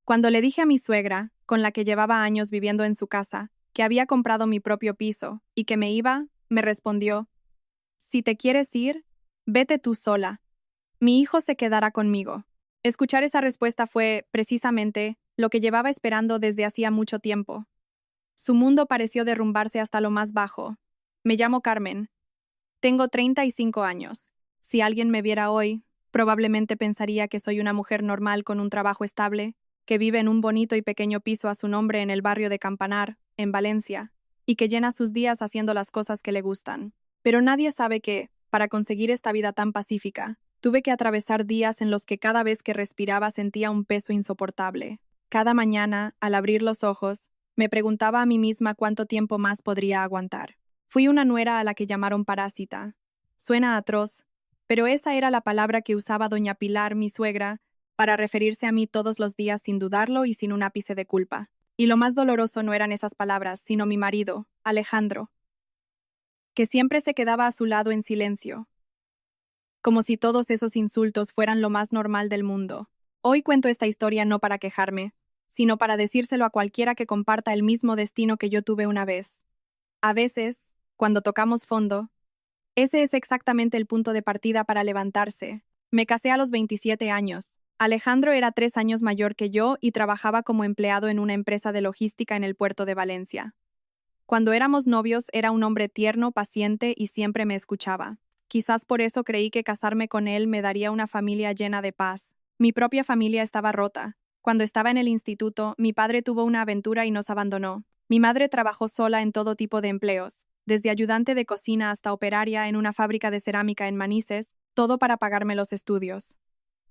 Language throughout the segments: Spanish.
Cuando le dije a mi suegra, con la que llevaba años viviendo en su casa, que había comprado mi propio piso y que me iba, me respondió: si te quieres ir, vete tú sola. Mi hijo se quedará conmigo. Escuchar esa respuesta fue, precisamente, lo que llevaba esperando desde hacía mucho tiempo. Su mundo pareció derrumbarse hasta lo más bajo. Me llamo Carmen. Tengo 35 años. Si alguien me viera hoy, probablemente pensaría que soy una mujer normal con un trabajo estable, que vive en un bonito y pequeño piso a su nombre en el barrio de Campanar, en Valencia, y que llena sus días haciendo las cosas que le gustan. Pero nadie sabe que, para conseguir esta vida tan pacífica, tuve que atravesar días en los que cada vez que respiraba sentía un peso insoportable. Cada mañana, al abrir los ojos, me preguntaba a mí misma cuánto tiempo más podría aguantar. Fui una nuera a la que llamaron parásita. Suena atroz, pero esa era la palabra que usaba doña Pilar, mi suegra, para referirse a mí todos los días sin dudarlo y sin un ápice de culpa. Y lo más doloroso no eran esas palabras, sino mi marido, Alejandro, que siempre se quedaba a su lado en silencio, como si todos esos insultos fueran lo más normal del mundo. Hoy cuento esta historia no para quejarme, sino para decírselo a cualquiera que comparta el mismo destino que yo tuve una vez. A veces, cuando tocamos fondo, ese es exactamente el punto de partida para levantarse. Me casé a los 27 años. Alejandro era 3 años mayor que yo y trabajaba como empleado en una empresa de logística en el puerto de Valencia. Cuando éramos novios era un hombre tierno, paciente y siempre me escuchaba. Quizás por eso creí que casarme con él me daría una familia llena de paz. Mi propia familia estaba rota. Cuando estaba en el instituto, mi padre tuvo una aventura y nos abandonó. Mi madre trabajó sola en todo tipo de empleos, desde ayudante de cocina hasta operaria en una fábrica de cerámica en Manises, todo para pagarme los estudios.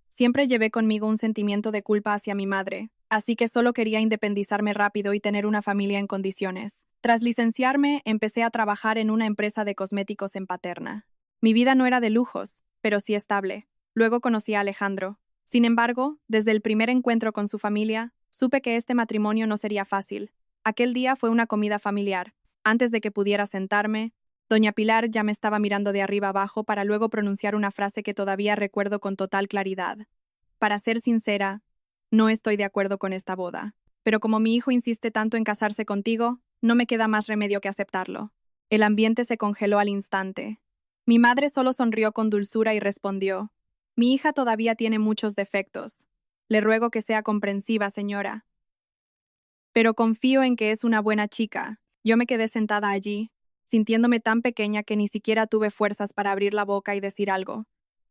Siempre llevé conmigo un sentimiento de culpa hacia mi madre, así que solo quería independizarme rápido y tener una familia en condiciones. Tras licenciarme, empecé a trabajar en una empresa de cosméticos en Paterna. Mi vida no era de lujos, pero sí estable. Luego conocí a Alejandro. Sin embargo, desde el primer encuentro con su familia, supe que este matrimonio no sería fácil. Aquel día fue una comida familiar. Antes de que pudiera sentarme, doña Pilar ya me estaba mirando de arriba abajo para luego pronunciar una frase que todavía recuerdo con total claridad. Para ser sincera, no estoy de acuerdo con esta boda. Pero como mi hijo insiste tanto en casarse contigo, no me queda más remedio que aceptarlo. El ambiente se congeló al instante. Mi madre solo sonrió con dulzura y respondió: mi hija todavía tiene muchos defectos. Le ruego que sea comprensiva, señora. Pero confío en que es una buena chica. Yo me quedé sentada allí, sintiéndome tan pequeña que ni siquiera tuve fuerzas para abrir la boca y decir algo.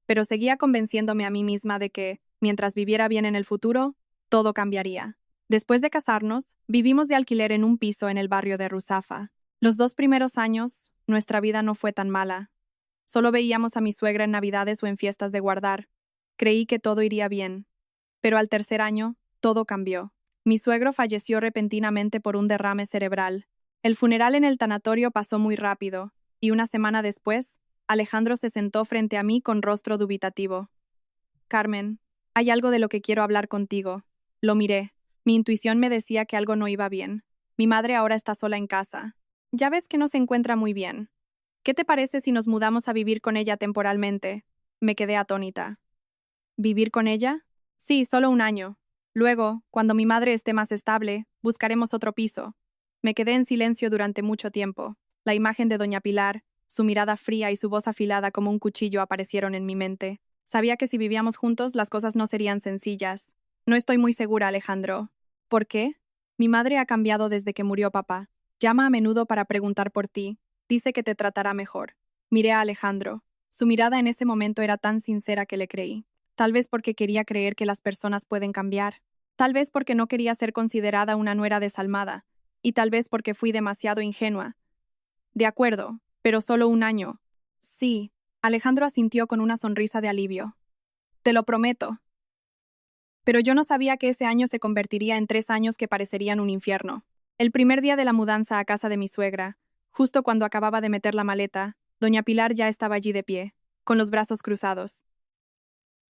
Pero seguía convenciéndome a mí misma de que, mientras viviera bien en el futuro, todo cambiaría. Después de casarnos, vivimos de alquiler en un piso en el barrio de Ruzafa. Los 2 primeros años, nuestra vida no fue tan mala. Solo veíamos a mi suegra en Navidades o en fiestas de guardar. Creí que todo iría bien. Pero al tercer año, todo cambió. Mi suegro falleció repentinamente por un derrame cerebral. El funeral en el tanatorio pasó muy rápido, y una semana después, Alejandro se sentó frente a mí con rostro dubitativo. Carmen, hay algo de lo que quiero hablar contigo. Lo miré. Mi intuición me decía que algo no iba bien. Mi madre ahora está sola en casa. Ya ves que no se encuentra muy bien. ¿Qué te parece si nos mudamos a vivir con ella temporalmente? Me quedé atónita. ¿Vivir con ella? Sí, solo un año. Luego, cuando mi madre esté más estable, buscaremos otro piso. Me quedé en silencio durante mucho tiempo. La imagen de doña Pilar, su mirada fría y su voz afilada como un cuchillo aparecieron en mi mente. Sabía que si vivíamos juntos las cosas no serían sencillas. No estoy muy segura, Alejandro. ¿Por qué? Mi madre ha cambiado desde que murió papá. Llama a menudo para preguntar por ti. Dice que te tratará mejor. Miré a Alejandro. Su mirada en ese momento era tan sincera que le creí. Tal vez porque quería creer que las personas pueden cambiar. Tal vez porque no quería ser considerada una nuera desalmada. Y tal vez porque fui demasiado ingenua. De acuerdo, pero solo un año. Sí, Alejandro asintió con una sonrisa de alivio. Te lo prometo. Pero yo no sabía que ese año se convertiría en 3 años que parecerían un infierno. El primer día de la mudanza a casa de mi suegra, justo cuando acababa de meter la maleta, doña Pilar ya estaba allí de pie, con los brazos cruzados.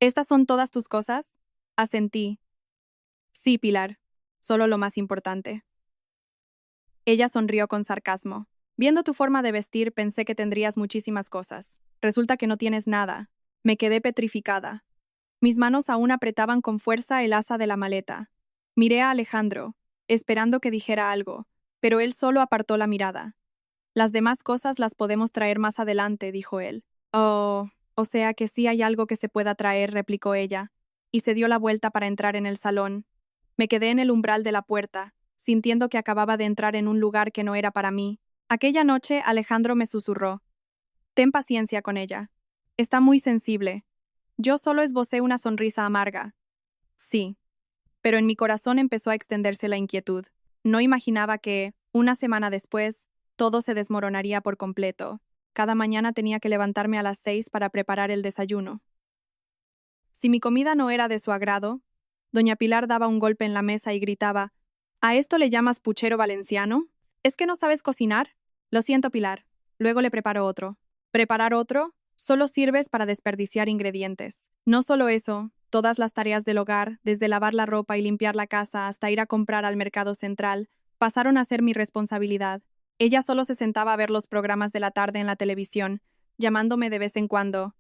¿Estas son todas tus cosas? Asentí. Sí, Pilar, solo lo más importante. Ella sonrió con sarcasmo. Viendo tu forma de vestir, pensé que tendrías muchísimas cosas. Resulta que no tienes nada. Me quedé petrificada. Mis manos aún apretaban con fuerza el asa de la maleta. Miré a Alejandro, esperando que dijera algo, pero él solo apartó la mirada. Las demás cosas las podemos traer más adelante, dijo él. Oh, o sea que sí hay algo que se pueda traer, replicó ella, y se dio la vuelta para entrar en el salón. Me quedé en el umbral de la puerta, sintiendo que acababa de entrar en un lugar que no era para mí. Aquella noche Alejandro me susurró: ten paciencia con ella. Está muy sensible. Yo solo esbocé una sonrisa amarga. Sí, pero en mi corazón empezó a extenderse la inquietud. No imaginaba que, una semana después, todo se desmoronaría por completo. Cada mañana tenía que levantarme a las 6 para preparar el desayuno. Si mi comida no era de su agrado, doña Pilar daba un golpe en la mesa y gritaba: ¿a esto le llamas puchero valenciano? ¿Es que no sabes cocinar? Lo siento, Pilar. Luego le preparo otro. ¿Preparar otro? Solo sirves para desperdiciar ingredientes. No solo eso, todas las tareas del hogar, desde lavar la ropa y limpiar la casa hasta ir a comprar al mercado central, pasaron a ser mi responsabilidad. Ella solo se sentaba a ver los programas de la tarde en la televisión, llamándome de vez en cuando: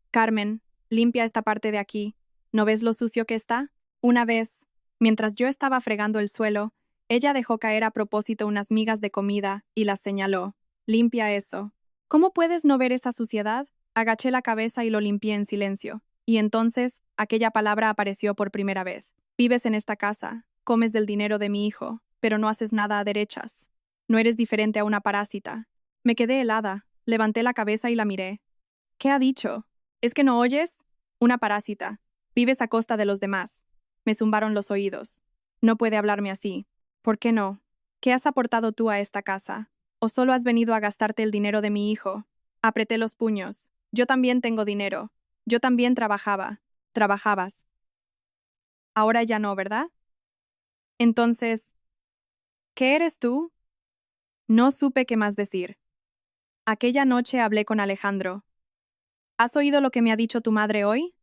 Carmen, limpia esta parte de aquí. ¿No ves lo sucio que está? Una vez, mientras yo estaba fregando el suelo, ella dejó caer a propósito unas migas de comida y las señaló: limpia eso. ¿Cómo puedes no ver esa suciedad? Agaché la cabeza y lo limpié en silencio. Y entonces, aquella palabra apareció por primera vez. Vives en esta casa, comes del dinero de mi hijo, pero no haces nada a derechas. No eres diferente a una parásita. Me quedé helada, levanté la cabeza y la miré. ¿Qué ha dicho? ¿Es que no oyes? Una parásita. Vives a costa de los demás. Me zumbaron los oídos. No puede hablarme así. ¿Por qué no? ¿Qué has aportado tú a esta casa? ¿O solo has venido a gastarte el dinero de mi hijo? Apreté los puños. Yo también tengo dinero. Yo también trabajaba. Trabajabas. Ahora ya no, ¿verdad? Entonces, ¿qué eres tú? No supe qué más decir. Aquella noche hablé con Alejandro. ¿Has oído lo que me ha dicho tu madre hoy?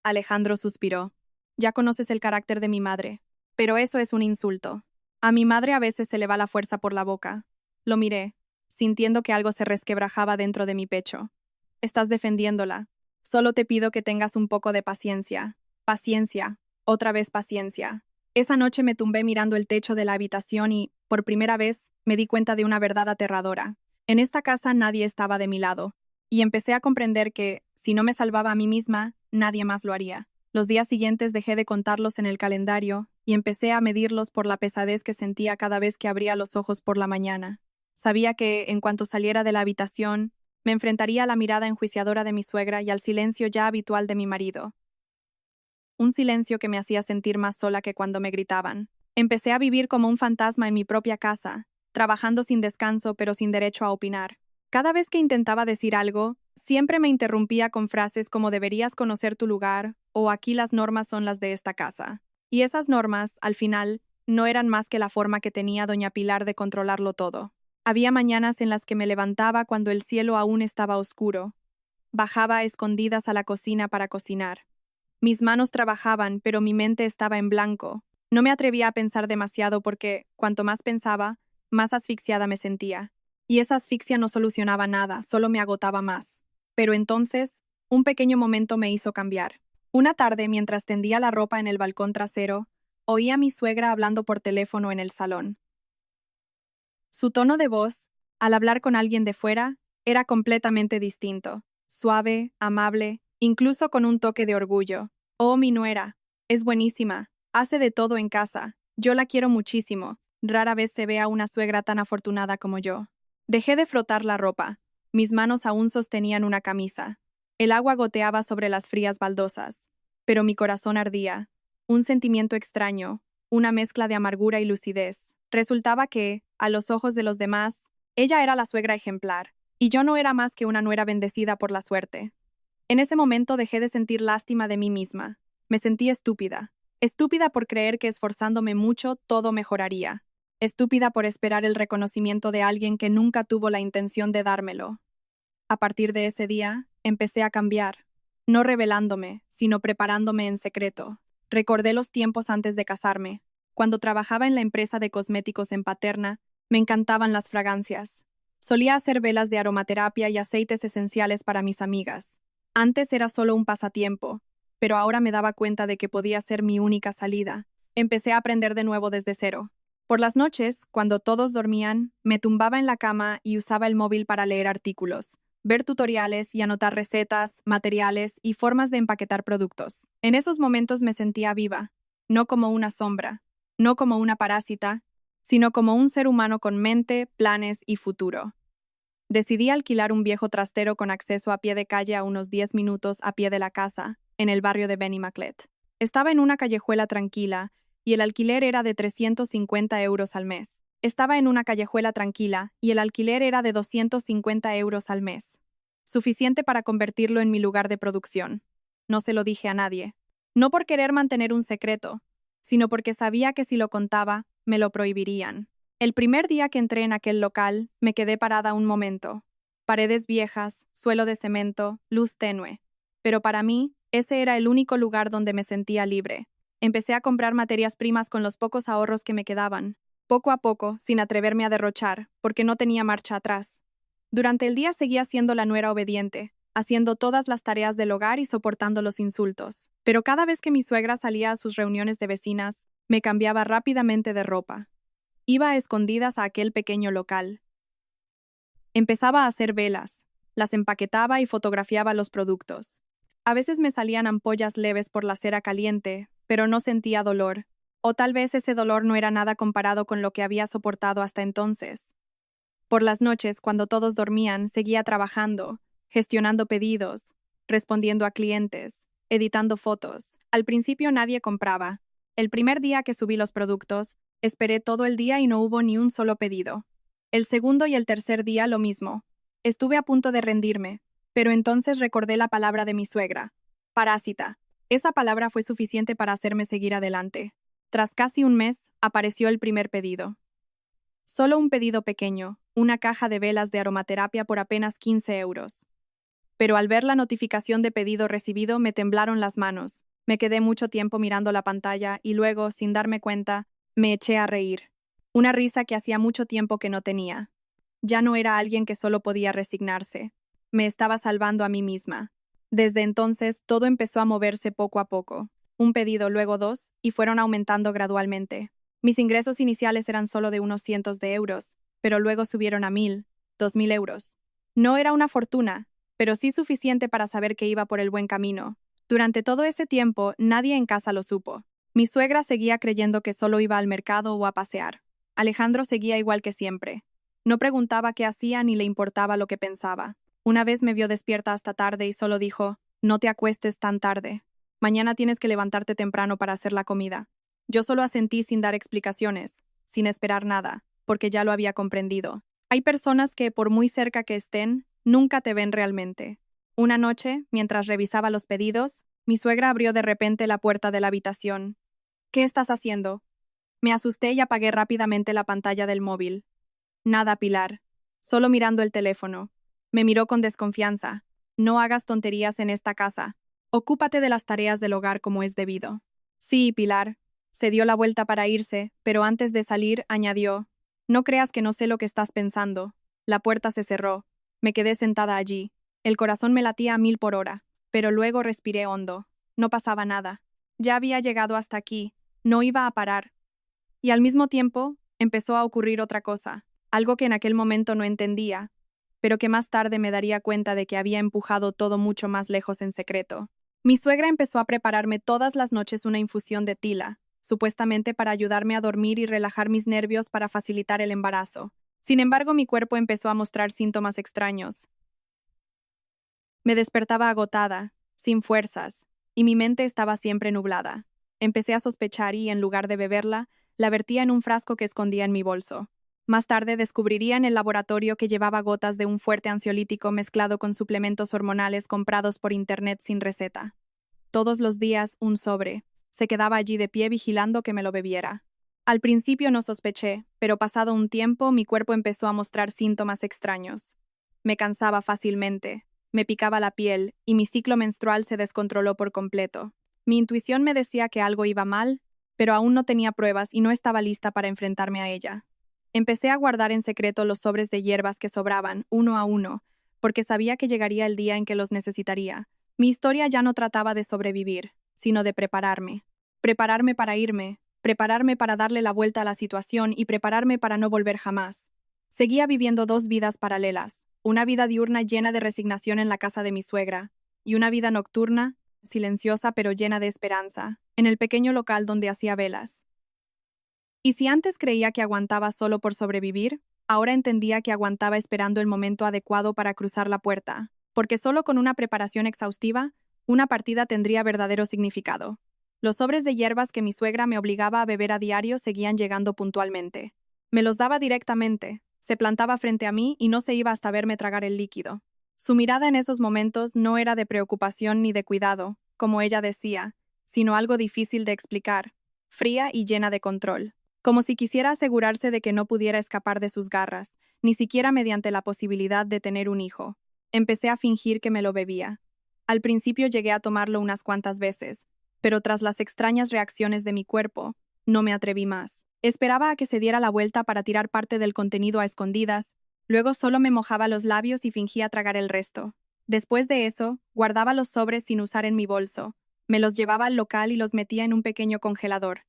Alejandro suspiró. Ya conoces el carácter de mi madre. Pero eso es un insulto. A mi madre a veces se le va la fuerza por la boca. Lo miré, sintiendo que algo se resquebrajaba dentro de mi pecho. Estás defendiéndola. Solo te pido que tengas un poco de paciencia. Paciencia. Otra vez paciencia. Esa noche me tumbé mirando el techo de la habitación y, por primera vez, me di cuenta de una verdad aterradora. En esta casa nadie estaba de mi lado. Y empecé a comprender que, si no me salvaba a mí misma, nadie más lo haría. Los días siguientes dejé de contarlos en el calendario y empecé a medirlos por la pesadez que sentía cada vez que abría los ojos por la mañana. Sabía que, en cuanto saliera de la habitación, me enfrentaría a la mirada enjuiciadora de mi suegra y al silencio ya habitual de mi marido. Un silencio que me hacía sentir más sola que cuando me gritaban. Empecé a vivir como un fantasma en mi propia casa, trabajando sin descanso pero sin derecho a opinar. Cada vez que intentaba decir algo, siempre me interrumpía con frases como deberías conocer tu lugar o aquí las normas son las de esta casa. Y esas normas, al final, no eran más que la forma que tenía doña Pilar de controlarlo todo. Había mañanas en las que me levantaba cuando el cielo aún estaba oscuro. Bajaba a escondidas a la cocina para cocinar. Mis manos trabajaban, pero mi mente estaba en blanco. No me atrevía a pensar demasiado porque, cuanto más pensaba, más asfixiada me sentía. Y esa asfixia no solucionaba nada, solo me agotaba más. Pero entonces, un pequeño momento me hizo cambiar. Una tarde, mientras tendía la ropa en el balcón trasero, oí a mi suegra hablando por teléfono en el salón. Su tono de voz, al hablar con alguien de fuera, era completamente distinto. Suave, amable, incluso con un toque de orgullo. Oh, mi nuera, es buenísima, hace de todo en casa. Yo la quiero muchísimo. Rara vez se ve a una suegra tan afortunada como yo. Dejé de frotar la ropa. Mis manos aún sostenían una camisa. El agua goteaba sobre las frías baldosas. Pero mi corazón ardía. Un sentimiento extraño, una mezcla de amargura y lucidez. Resultaba que, a los ojos de los demás, ella era la suegra ejemplar, y yo no era más que una nuera bendecida por la suerte. En ese momento dejé de sentir lástima de mí misma. Me sentí estúpida. Estúpida por creer que esforzándome mucho todo mejoraría. Estúpida por esperar el reconocimiento de alguien que nunca tuvo la intención de dármelo. A partir de ese día, empecé a cambiar, no revelándome, sino preparándome en secreto. Recordé los tiempos antes de casarme. Cuando trabajaba en la empresa de cosméticos en Paterna, me encantaban las fragancias. Solía hacer velas de aromaterapia y aceites esenciales para mis amigas. Antes era solo un pasatiempo, pero ahora me daba cuenta de que podía ser mi única salida. Empecé a aprender de nuevo desde cero. Por las noches, cuando todos dormían, me tumbaba en la cama y usaba el móvil para leer artículos, ver tutoriales y anotar recetas, materiales y formas de empaquetar productos. En esos momentos me sentía viva, no como una sombra, no como una parásita, sino como un ser humano con mente, planes y futuro. Decidí alquilar un viejo trastero con acceso a pie de calle a unos 10 minutos a pie de la casa, en el barrio de Benimaclet. Estaba en una callejuela tranquila y el alquiler era de 350 euros al mes. Estaba en una callejuela tranquila y el alquiler era de 250 euros al mes. Suficiente para convertirlo en mi lugar de producción. No se lo dije a nadie. No por querer mantener un secreto, sino porque sabía que si lo contaba, me lo prohibirían. El primer día que entré en aquel local, me quedé parada un momento. Paredes viejas, suelo de cemento, luz tenue. Pero para mí, ese era el único lugar donde me sentía libre. Empecé a comprar materias primas con los pocos ahorros que me quedaban, poco a poco, sin atreverme a derrochar, porque no tenía marcha atrás. Durante el día seguía siendo la nuera obediente, haciendo todas las tareas del hogar y soportando los insultos. Pero cada vez que mi suegra salía a sus reuniones de vecinas, me cambiaba rápidamente de ropa. Iba a escondidas a aquel pequeño local. Empezaba a hacer velas, las empaquetaba y fotografiaba los productos. A veces me salían ampollas leves por la cera caliente, pero no sentía dolor, o tal vez ese dolor no era nada comparado con lo que había soportado hasta entonces. Por las noches, cuando todos dormían, seguía trabajando, gestionando pedidos, respondiendo a clientes, editando fotos. Al principio nadie compraba. El primer día que subí los productos, esperé todo el día y no hubo ni un solo pedido. El segundo y el tercer día lo mismo. Estuve a punto de rendirme, pero entonces recordé la palabra de mi suegra. Parásita. Esa palabra fue suficiente para hacerme seguir adelante. Tras casi un mes, apareció el primer pedido. Solo un pedido pequeño, una caja de velas de aromaterapia por apenas 15 euros. Pero al ver la notificación de pedido recibido me temblaron las manos. Me quedé mucho tiempo mirando la pantalla y luego, sin darme cuenta, me eché a reír. Una risa que hacía mucho tiempo que no tenía. Ya no era alguien que solo podía resignarse. Me estaba salvando a mí misma. Desde entonces, todo empezó a moverse poco a poco. Un pedido, luego dos, y fueron aumentando gradualmente. Mis ingresos iniciales eran solo de unos cientos de euros, pero luego subieron a 1.000, 2.000 euros. No era una fortuna, pero sí suficiente para saber que iba por el buen camino. Durante todo ese tiempo, nadie en casa lo supo. Mi suegra seguía creyendo que solo iba al mercado o a pasear. Alejandro seguía igual que siempre. No preguntaba qué hacía ni le importaba lo que pensaba. Una vez me vio despierta hasta tarde y solo dijo: «No te acuestes tan tarde. Mañana tienes que levantarte temprano para hacer la comida». Yo solo asentí sin dar explicaciones, sin esperar nada, porque ya lo había comprendido. Hay personas que, por muy cerca que estén, nunca te ven realmente. Una noche, mientras revisaba los pedidos, mi suegra abrió de repente la puerta de la habitación. «¿Qué estás haciendo?». Me asusté y apagué rápidamente la pantalla del móvil. «Nada, Pilar. Solo mirando el teléfono». Me miró con desconfianza. «No hagas tonterías en esta casa. Ocúpate de las tareas del hogar como es debido». «Sí, Pilar». Se dio la vuelta para irse, pero antes de salir, añadió: «No creas que no sé lo que estás pensando». La puerta se cerró. Me quedé sentada allí. El corazón me latía a 1000 por hora, pero luego respiré hondo. No pasaba nada. Ya había llegado hasta aquí. No iba a parar. Y al mismo tiempo, empezó a ocurrir otra cosa, algo que en aquel momento no entendía, pero que más tarde me daría cuenta de que había empujado todo mucho más lejos en secreto. Mi suegra empezó a prepararme todas las noches una infusión de tila, supuestamente para ayudarme a dormir y relajar mis nervios para facilitar el embarazo. Sin embargo, mi cuerpo empezó a mostrar síntomas extraños. Me despertaba agotada, sin fuerzas, y mi mente estaba siempre nublada. Empecé a sospechar y, en lugar de beberla, la vertía en un frasco que escondía en mi bolso. Más tarde descubriría en el laboratorio que llevaba gotas de un fuerte ansiolítico mezclado con suplementos hormonales comprados por internet sin receta. Todos los días, un sobre. Se quedaba allí de pie vigilando que me lo bebiera. Al principio no sospeché, pero pasado un tiempo mi cuerpo empezó a mostrar síntomas extraños. Me cansaba fácilmente, me picaba la piel y mi ciclo menstrual se descontroló por completo. Mi intuición me decía que algo iba mal, pero aún no tenía pruebas y no estaba lista para enfrentarme a ella. Empecé a guardar en secreto los sobres de hierbas que sobraban, uno a uno, porque sabía que llegaría el día en que los necesitaría. Mi historia ya no trataba de sobrevivir, sino de prepararme. Prepararme para irme, prepararme para darle la vuelta a la situación y prepararme para no volver jamás. Seguía viviendo dos vidas paralelas, una vida diurna llena de resignación en la casa de mi suegra, y una vida nocturna, silenciosa pero llena de esperanza, en el pequeño local donde hacía velas. Y si antes creía que aguantaba solo por sobrevivir, ahora entendía que aguantaba esperando el momento adecuado para cruzar la puerta, porque solo con una preparación exhaustiva, una partida tendría verdadero significado. Los sobres de hierbas que mi suegra me obligaba a beber a diario seguían llegando puntualmente. Me los daba directamente, se plantaba frente a mí y no se iba hasta verme tragar el líquido. Su mirada en esos momentos no era de preocupación ni de cuidado, como ella decía, sino algo difícil de explicar, fría y llena de control, como si quisiera asegurarse de que no pudiera escapar de sus garras, ni siquiera mediante la posibilidad de tener un hijo. Empecé a fingir que me lo bebía. Al principio llegué a tomarlo unas cuantas veces, pero tras las extrañas reacciones de mi cuerpo, no me atreví más. Esperaba a que se diera la vuelta para tirar parte del contenido a escondidas, luego solo me mojaba los labios y fingía tragar el resto. Después de eso, guardaba los sobres sin usar en mi bolso, me los llevaba al local y los metía en un pequeño congelador.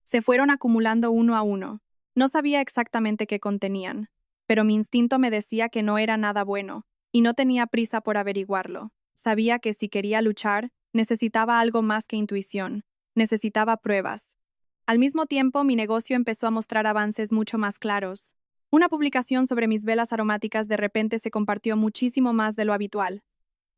Se fueron acumulando uno a uno. No sabía exactamente qué contenían, pero mi instinto me decía que no era nada bueno, y no tenía prisa por averiguarlo. Sabía que si quería luchar, necesitaba algo más que intuición, necesitaba pruebas. Al mismo tiempo, mi negocio empezó a mostrar avances mucho más claros. Una publicación sobre mis velas aromáticas de repente se compartió muchísimo más de lo habitual,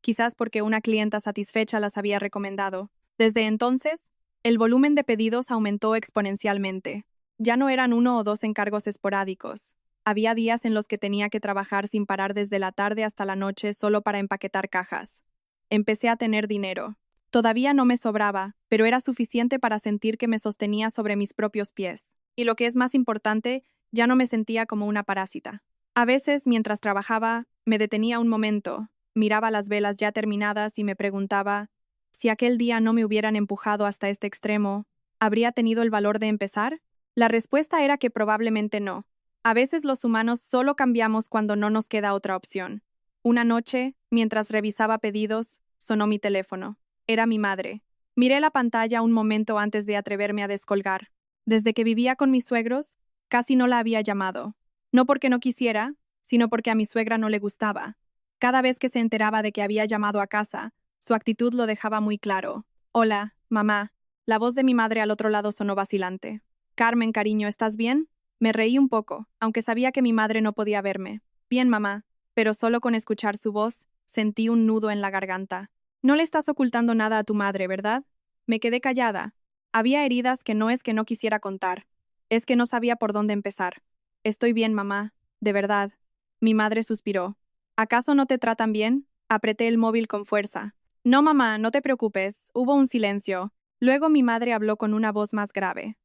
quizás porque una clienta satisfecha las había recomendado. Desde entonces, el volumen de pedidos aumentó exponencialmente. Ya no eran uno o dos encargos esporádicos. Había días en los que tenía que trabajar sin parar desde la tarde hasta la noche solo para empaquetar cajas. Empecé a tener dinero. Todavía no me sobraba, pero era suficiente para sentir que me sostenía sobre mis propios pies. Y lo que es más importante, ya no me sentía como una parásita. A veces, mientras trabajaba, me detenía un momento, miraba las velas ya terminadas y me preguntaba, si aquel día no me hubieran empujado hasta este extremo, ¿habría tenido el valor de empezar? La respuesta era que probablemente no. A veces los humanos solo cambiamos cuando no nos queda otra opción. Una noche, mientras revisaba pedidos, sonó mi teléfono. Era mi madre. Miré la pantalla un momento antes de atreverme a descolgar. Desde que vivía con mis suegros, casi no la había llamado. No porque no quisiera, sino porque a mi suegra no le gustaba. Cada vez que se enteraba de que había llamado a casa, su actitud lo dejaba muy claro. Hola, mamá. La voz de mi madre al otro lado sonó vacilante. Carmen, cariño, ¿estás bien? Me reí un poco, aunque sabía que mi madre no podía verme. Bien, mamá, pero solo con escuchar su voz, sentí un nudo en la garganta. No le estás ocultando nada a tu madre, ¿verdad? Me quedé callada. Había heridas que no quisiera contar. Es que no sabía por dónde empezar. Estoy bien, mamá, de verdad. Mi madre suspiró. ¿Acaso no te tratan bien? Apreté el móvil con fuerza. No, mamá, no te preocupes. Hubo un silencio. Luego mi madre habló con una voz más grave.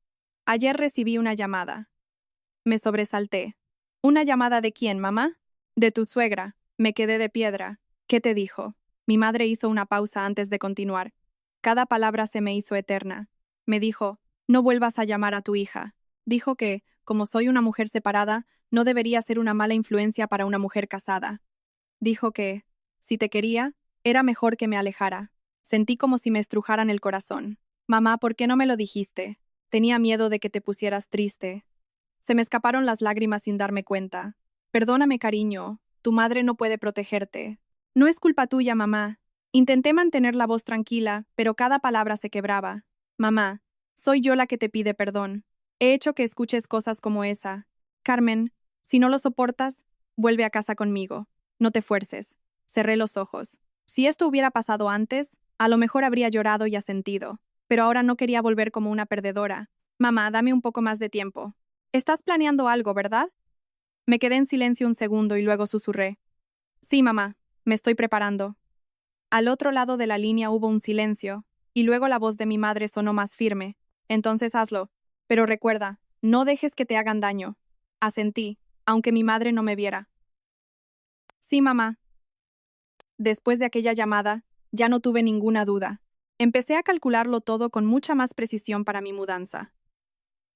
Ayer recibí una llamada. Me sobresalté. ¿Una llamada de quién, mamá? De tu suegra. Me quedé de piedra. ¿Qué te dijo? Mi madre hizo una pausa antes de continuar. Cada palabra se me hizo eterna. Me dijo, no vuelvas a llamar a tu hija. Dijo que, como soy una mujer separada, no debería ser una mala influencia para una mujer casada. Dijo que, si te quería, era mejor que me alejara. Sentí como si me estrujaran el corazón. Mamá, ¿por qué no me lo dijiste? Tenía miedo de que te pusieras triste. Se me escaparon las lágrimas sin darme cuenta. Perdóname, cariño. Tu madre no puede protegerte. No es culpa tuya, mamá. Intenté mantener la voz tranquila, pero cada palabra se quebraba. Mamá, soy yo la que te pide perdón. He hecho que escuches cosas como esa. Carmen, si no lo soportas, vuelve a casa conmigo. No te fuerces. Cerré los ojos. Si esto hubiera pasado antes, a lo mejor habría llorado y asentido. Pero ahora no quería volver como una perdedora. Mamá, dame un poco más de tiempo. Estás planeando algo, ¿verdad? Me quedé en silencio un segundo y luego susurré. Sí, mamá, me estoy preparando. Al otro lado de la línea hubo un silencio, y luego la voz de mi madre sonó más firme. Entonces hazlo. Pero recuerda, no dejes que te hagan daño. Asentí, aunque mi madre no me viera. Sí, mamá. Después de aquella llamada, ya no tuve ninguna duda. Empecé a calcularlo todo con mucha más precisión para mi mudanza.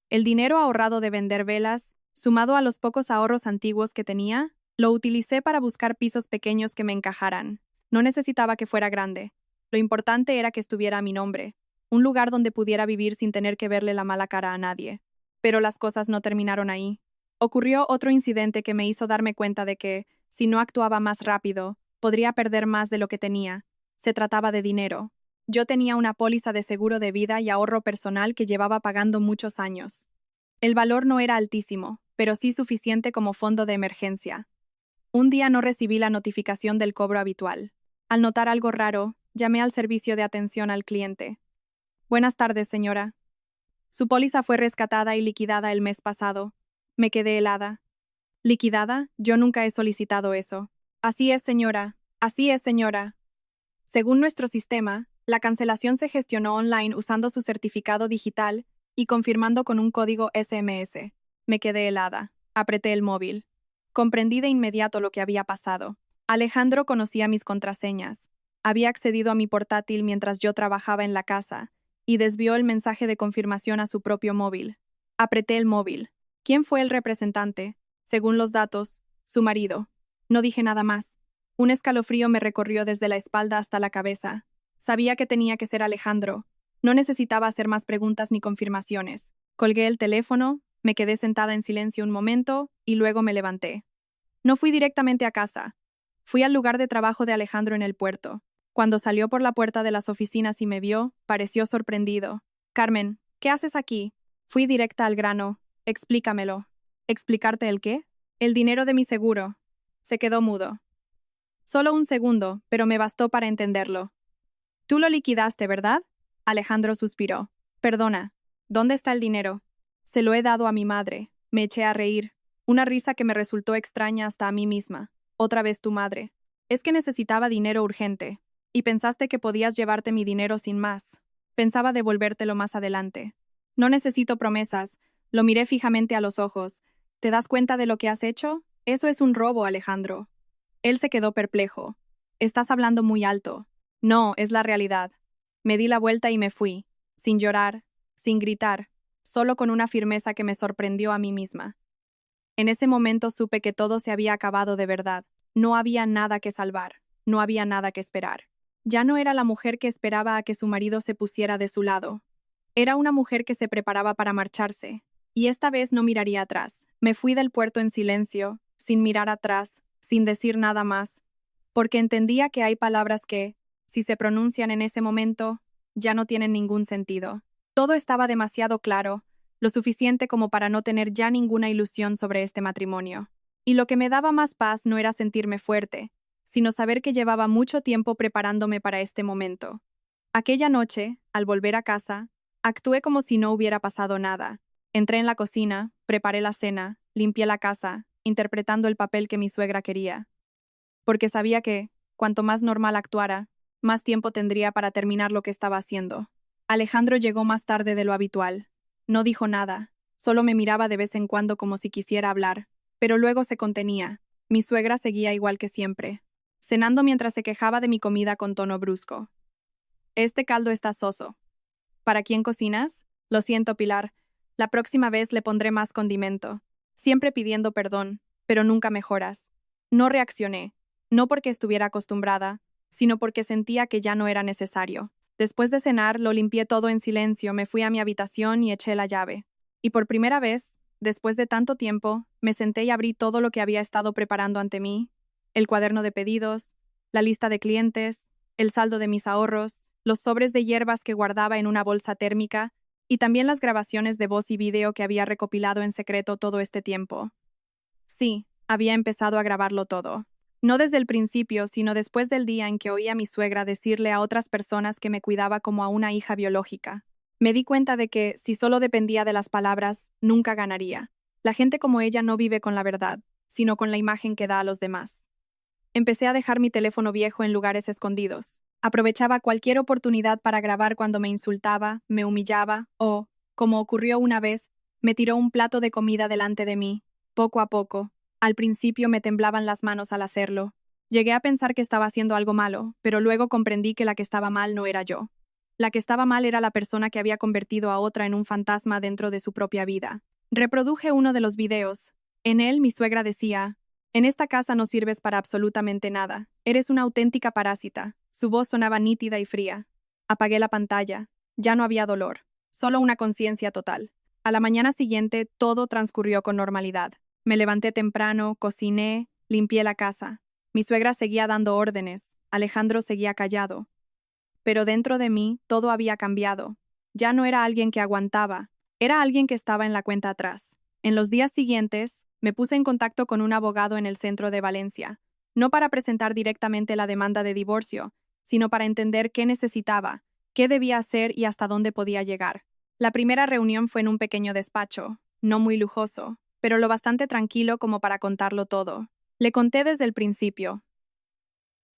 El dinero ahorrado de vender velas, sumado a los pocos ahorros antiguos que tenía, lo utilicé para buscar pisos pequeños que me encajaran. No necesitaba que fuera grande. Lo importante era que estuviera a mi nombre, un lugar donde pudiera vivir sin tener que verle la mala cara a nadie. Pero las cosas no terminaron ahí. Ocurrió otro incidente que me hizo darme cuenta de que, si no actuaba más rápido, podría perder más de lo que tenía. Se trataba de dinero. Yo tenía una póliza de seguro de vida y ahorro personal que llevaba pagando muchos años. El valor no era altísimo, pero sí suficiente como fondo de emergencia. Un día no recibí la notificación del cobro habitual. Al notar algo raro, llamé al servicio de atención al cliente. Buenas tardes, señora. Su póliza fue rescatada y liquidada el mes pasado. Me quedé helada. ¿Liquidada? Yo nunca he solicitado eso. Así es, señora. Así es, señora. Según nuestro sistema, la cancelación se gestionó online usando su certificado digital y confirmando con un código SMS. Me quedé helada. Apreté el móvil. Comprendí de inmediato lo que había pasado. Alejandro conocía mis contraseñas. Había accedido a mi portátil mientras yo trabajaba en la casa y desvió el mensaje de confirmación a su propio móvil. Apreté el móvil. ¿Quién fue el representante? Según los datos, su marido. No dije nada más. Un escalofrío me recorrió desde la espalda hasta la cabeza. Sabía que tenía que ser Alejandro. No necesitaba hacer más preguntas ni confirmaciones. Colgué el teléfono, me quedé sentada en silencio un momento y luego me levanté. No fui directamente a casa. Fui al lugar de trabajo de Alejandro en el puerto. Cuando salió por la puerta de las oficinas y me vio, pareció sorprendido. Carmen, ¿qué haces aquí? Fui directa al grano. Explícamelo. ¿Explicarte el qué? El dinero de mi seguro. Se quedó mudo. Solo un segundo, pero me bastó para entenderlo. Tú lo liquidaste, ¿verdad? Alejandro suspiró. Perdona. ¿Dónde está el dinero? Se lo he dado a mi madre. Me eché a reír. Una risa que me resultó extraña hasta a mí misma. Otra vez tu madre. Es que necesitaba dinero urgente. Y pensaste que podías llevarte mi dinero sin más. Pensaba devolvértelo más adelante. No necesito promesas. Lo miré fijamente a los ojos. ¿Te das cuenta de lo que has hecho? Eso es un robo, Alejandro. Él se quedó perplejo. Estás hablando muy alto. No, es la realidad. Me di la vuelta y me fui, sin llorar, sin gritar, solo con una firmeza que me sorprendió a mí misma. En ese momento supe que todo se había acabado de verdad. No había nada que salvar, no había nada que esperar. Ya no era la mujer que esperaba a que su marido se pusiera de su lado. Era una mujer que se preparaba para marcharse, y esta vez no miraría atrás. Me fui del puerto en silencio, sin mirar atrás, sin decir nada más, porque entendía que hay palabras que, si se pronuncian en ese momento, ya no tienen ningún sentido. Todo estaba demasiado claro, lo suficiente como para no tener ya ninguna ilusión sobre este matrimonio. Y lo que me daba más paz no era sentirme fuerte, sino saber que llevaba mucho tiempo preparándome para este momento. Aquella noche, al volver a casa, actué como si no hubiera pasado nada. Entré en la cocina, preparé la cena, limpié la casa, interpretando el papel que mi suegra quería. Porque sabía que, cuanto más normal actuara, más tiempo tendría para terminar lo que estaba haciendo. Alejandro llegó más tarde de lo habitual. No dijo nada, solo me miraba de vez en cuando como si quisiera hablar, pero luego se contenía. Mi suegra seguía igual que siempre, cenando mientras se quejaba de mi comida con tono brusco. Este caldo está soso. ¿Para quién cocinas? Lo siento, Pilar. La próxima vez le pondré más condimento. Siempre pidiendo perdón, pero nunca mejoras. No reaccioné, no porque estuviera acostumbrada, sino porque sentía que ya no era necesario. Después de cenar, lo limpié todo en silencio, me fui a mi habitación y eché la llave. Y por primera vez, después de tanto tiempo, me senté y abrí todo lo que había estado preparando ante mí: el cuaderno de pedidos, la lista de clientes, el saldo de mis ahorros, los sobres de hierbas que guardaba en una bolsa térmica, y también las grabaciones de voz y video que había recopilado en secreto todo este tiempo. Sí, había empezado a grabarlo todo. No desde el principio, sino después del día en que oí a mi suegra decirle a otras personas que me cuidaba como a una hija biológica. Me di cuenta de que, si solo dependía de las palabras, nunca ganaría. La gente como ella no vive con la verdad, sino con la imagen que da a los demás. Empecé a dejar mi teléfono viejo en lugares escondidos. Aprovechaba cualquier oportunidad para grabar cuando me insultaba, me humillaba o, como ocurrió una vez, me tiró un plato de comida delante de mí. Poco a poco. Al principio me temblaban las manos al hacerlo. Llegué a pensar que estaba haciendo algo malo, pero luego comprendí que la que estaba mal no era yo. La que estaba mal era la persona que había convertido a otra en un fantasma dentro de su propia vida. Reproduje uno de los videos. En él mi suegra decía: «En esta casa no sirves para absolutamente nada. Eres una auténtica parásita. Su voz sonaba nítida y fría. Apagué la pantalla. Ya no había dolor, solo una conciencia total. A la mañana siguiente, todo transcurrió con normalidad. Me levanté temprano, cociné, limpié la casa. Mi suegra seguía dando órdenes. Alejandro seguía callado. Pero dentro de mí, todo había cambiado. Ya no era alguien que aguantaba, era alguien que estaba en la cuenta atrás. En los días siguientes, me puse en contacto con un abogado en el centro de Valencia, no para presentar directamente la demanda de divorcio, sino para entender qué necesitaba, qué debía hacer y hasta dónde podía llegar. La primera reunión fue en un pequeño despacho, no muy lujoso, pero lo bastante tranquilo como para contarlo todo. Le conté desde el principio.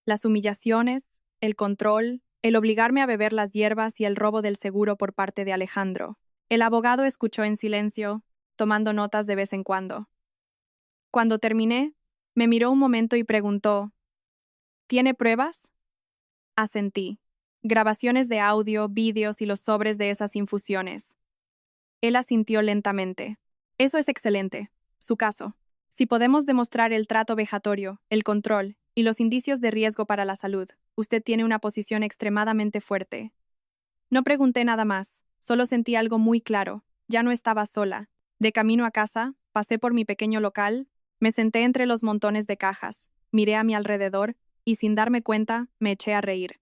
Las humillaciones, el control, el obligarme a beber las hierbas y el robo del seguro por parte de Alejandro. El abogado escuchó en silencio, tomando notas de vez en cuando. Cuando terminé, me miró un momento y preguntó, ¿tiene pruebas? Asentí. Grabaciones de audio, vídeos y los sobres de esas infusiones. Él asintió lentamente. Eso es excelente. Su caso. Si podemos demostrar el trato vejatorio, el control y los indicios de riesgo para la salud, usted tiene una posición extremadamente fuerte. No pregunté nada más, solo sentí algo muy claro. Ya no estaba sola. De camino a casa, pasé por mi pequeño local, me senté entre los montones de cajas, miré a mi alrededor y sin darme cuenta, me eché a reír.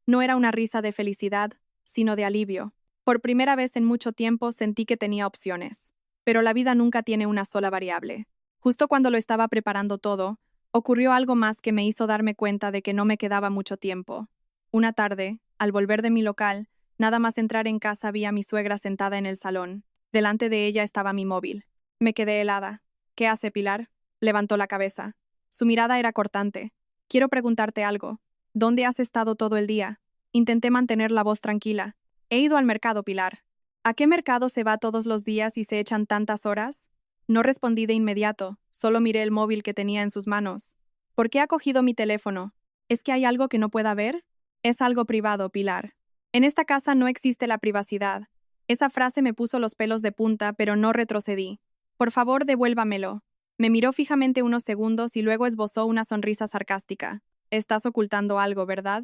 No era una risa de felicidad, sino de alivio. Por primera vez en mucho tiempo sentí que tenía opciones. Pero la vida nunca tiene una sola variable. Justo cuando lo estaba preparando todo, ocurrió algo más que me hizo darme cuenta de que no me quedaba mucho tiempo. Una tarde, al volver de mi local, nada más entrar en casa vi a mi suegra sentada en el salón. Delante de ella estaba mi móvil. Me quedé helada. ¿Qué hace, Pilar? Levantó la cabeza. Su mirada era cortante. Quiero preguntarte algo. ¿Dónde has estado todo el día? Intenté mantener la voz tranquila. He ido al mercado, Pilar. ¿A qué mercado se va todos los días y se echan tantas horas? No respondí de inmediato, solo miré el móvil que tenía en sus manos. ¿Por qué ha cogido mi teléfono? ¿Es que hay algo que no pueda ver? Es algo privado, Pilar. En esta casa no existe la privacidad. Esa frase me puso los pelos de punta, pero no retrocedí. Por favor, devuélvamelo. Me miró fijamente unos segundos y luego esbozó una sonrisa sarcástica. Estás ocultando algo, ¿verdad?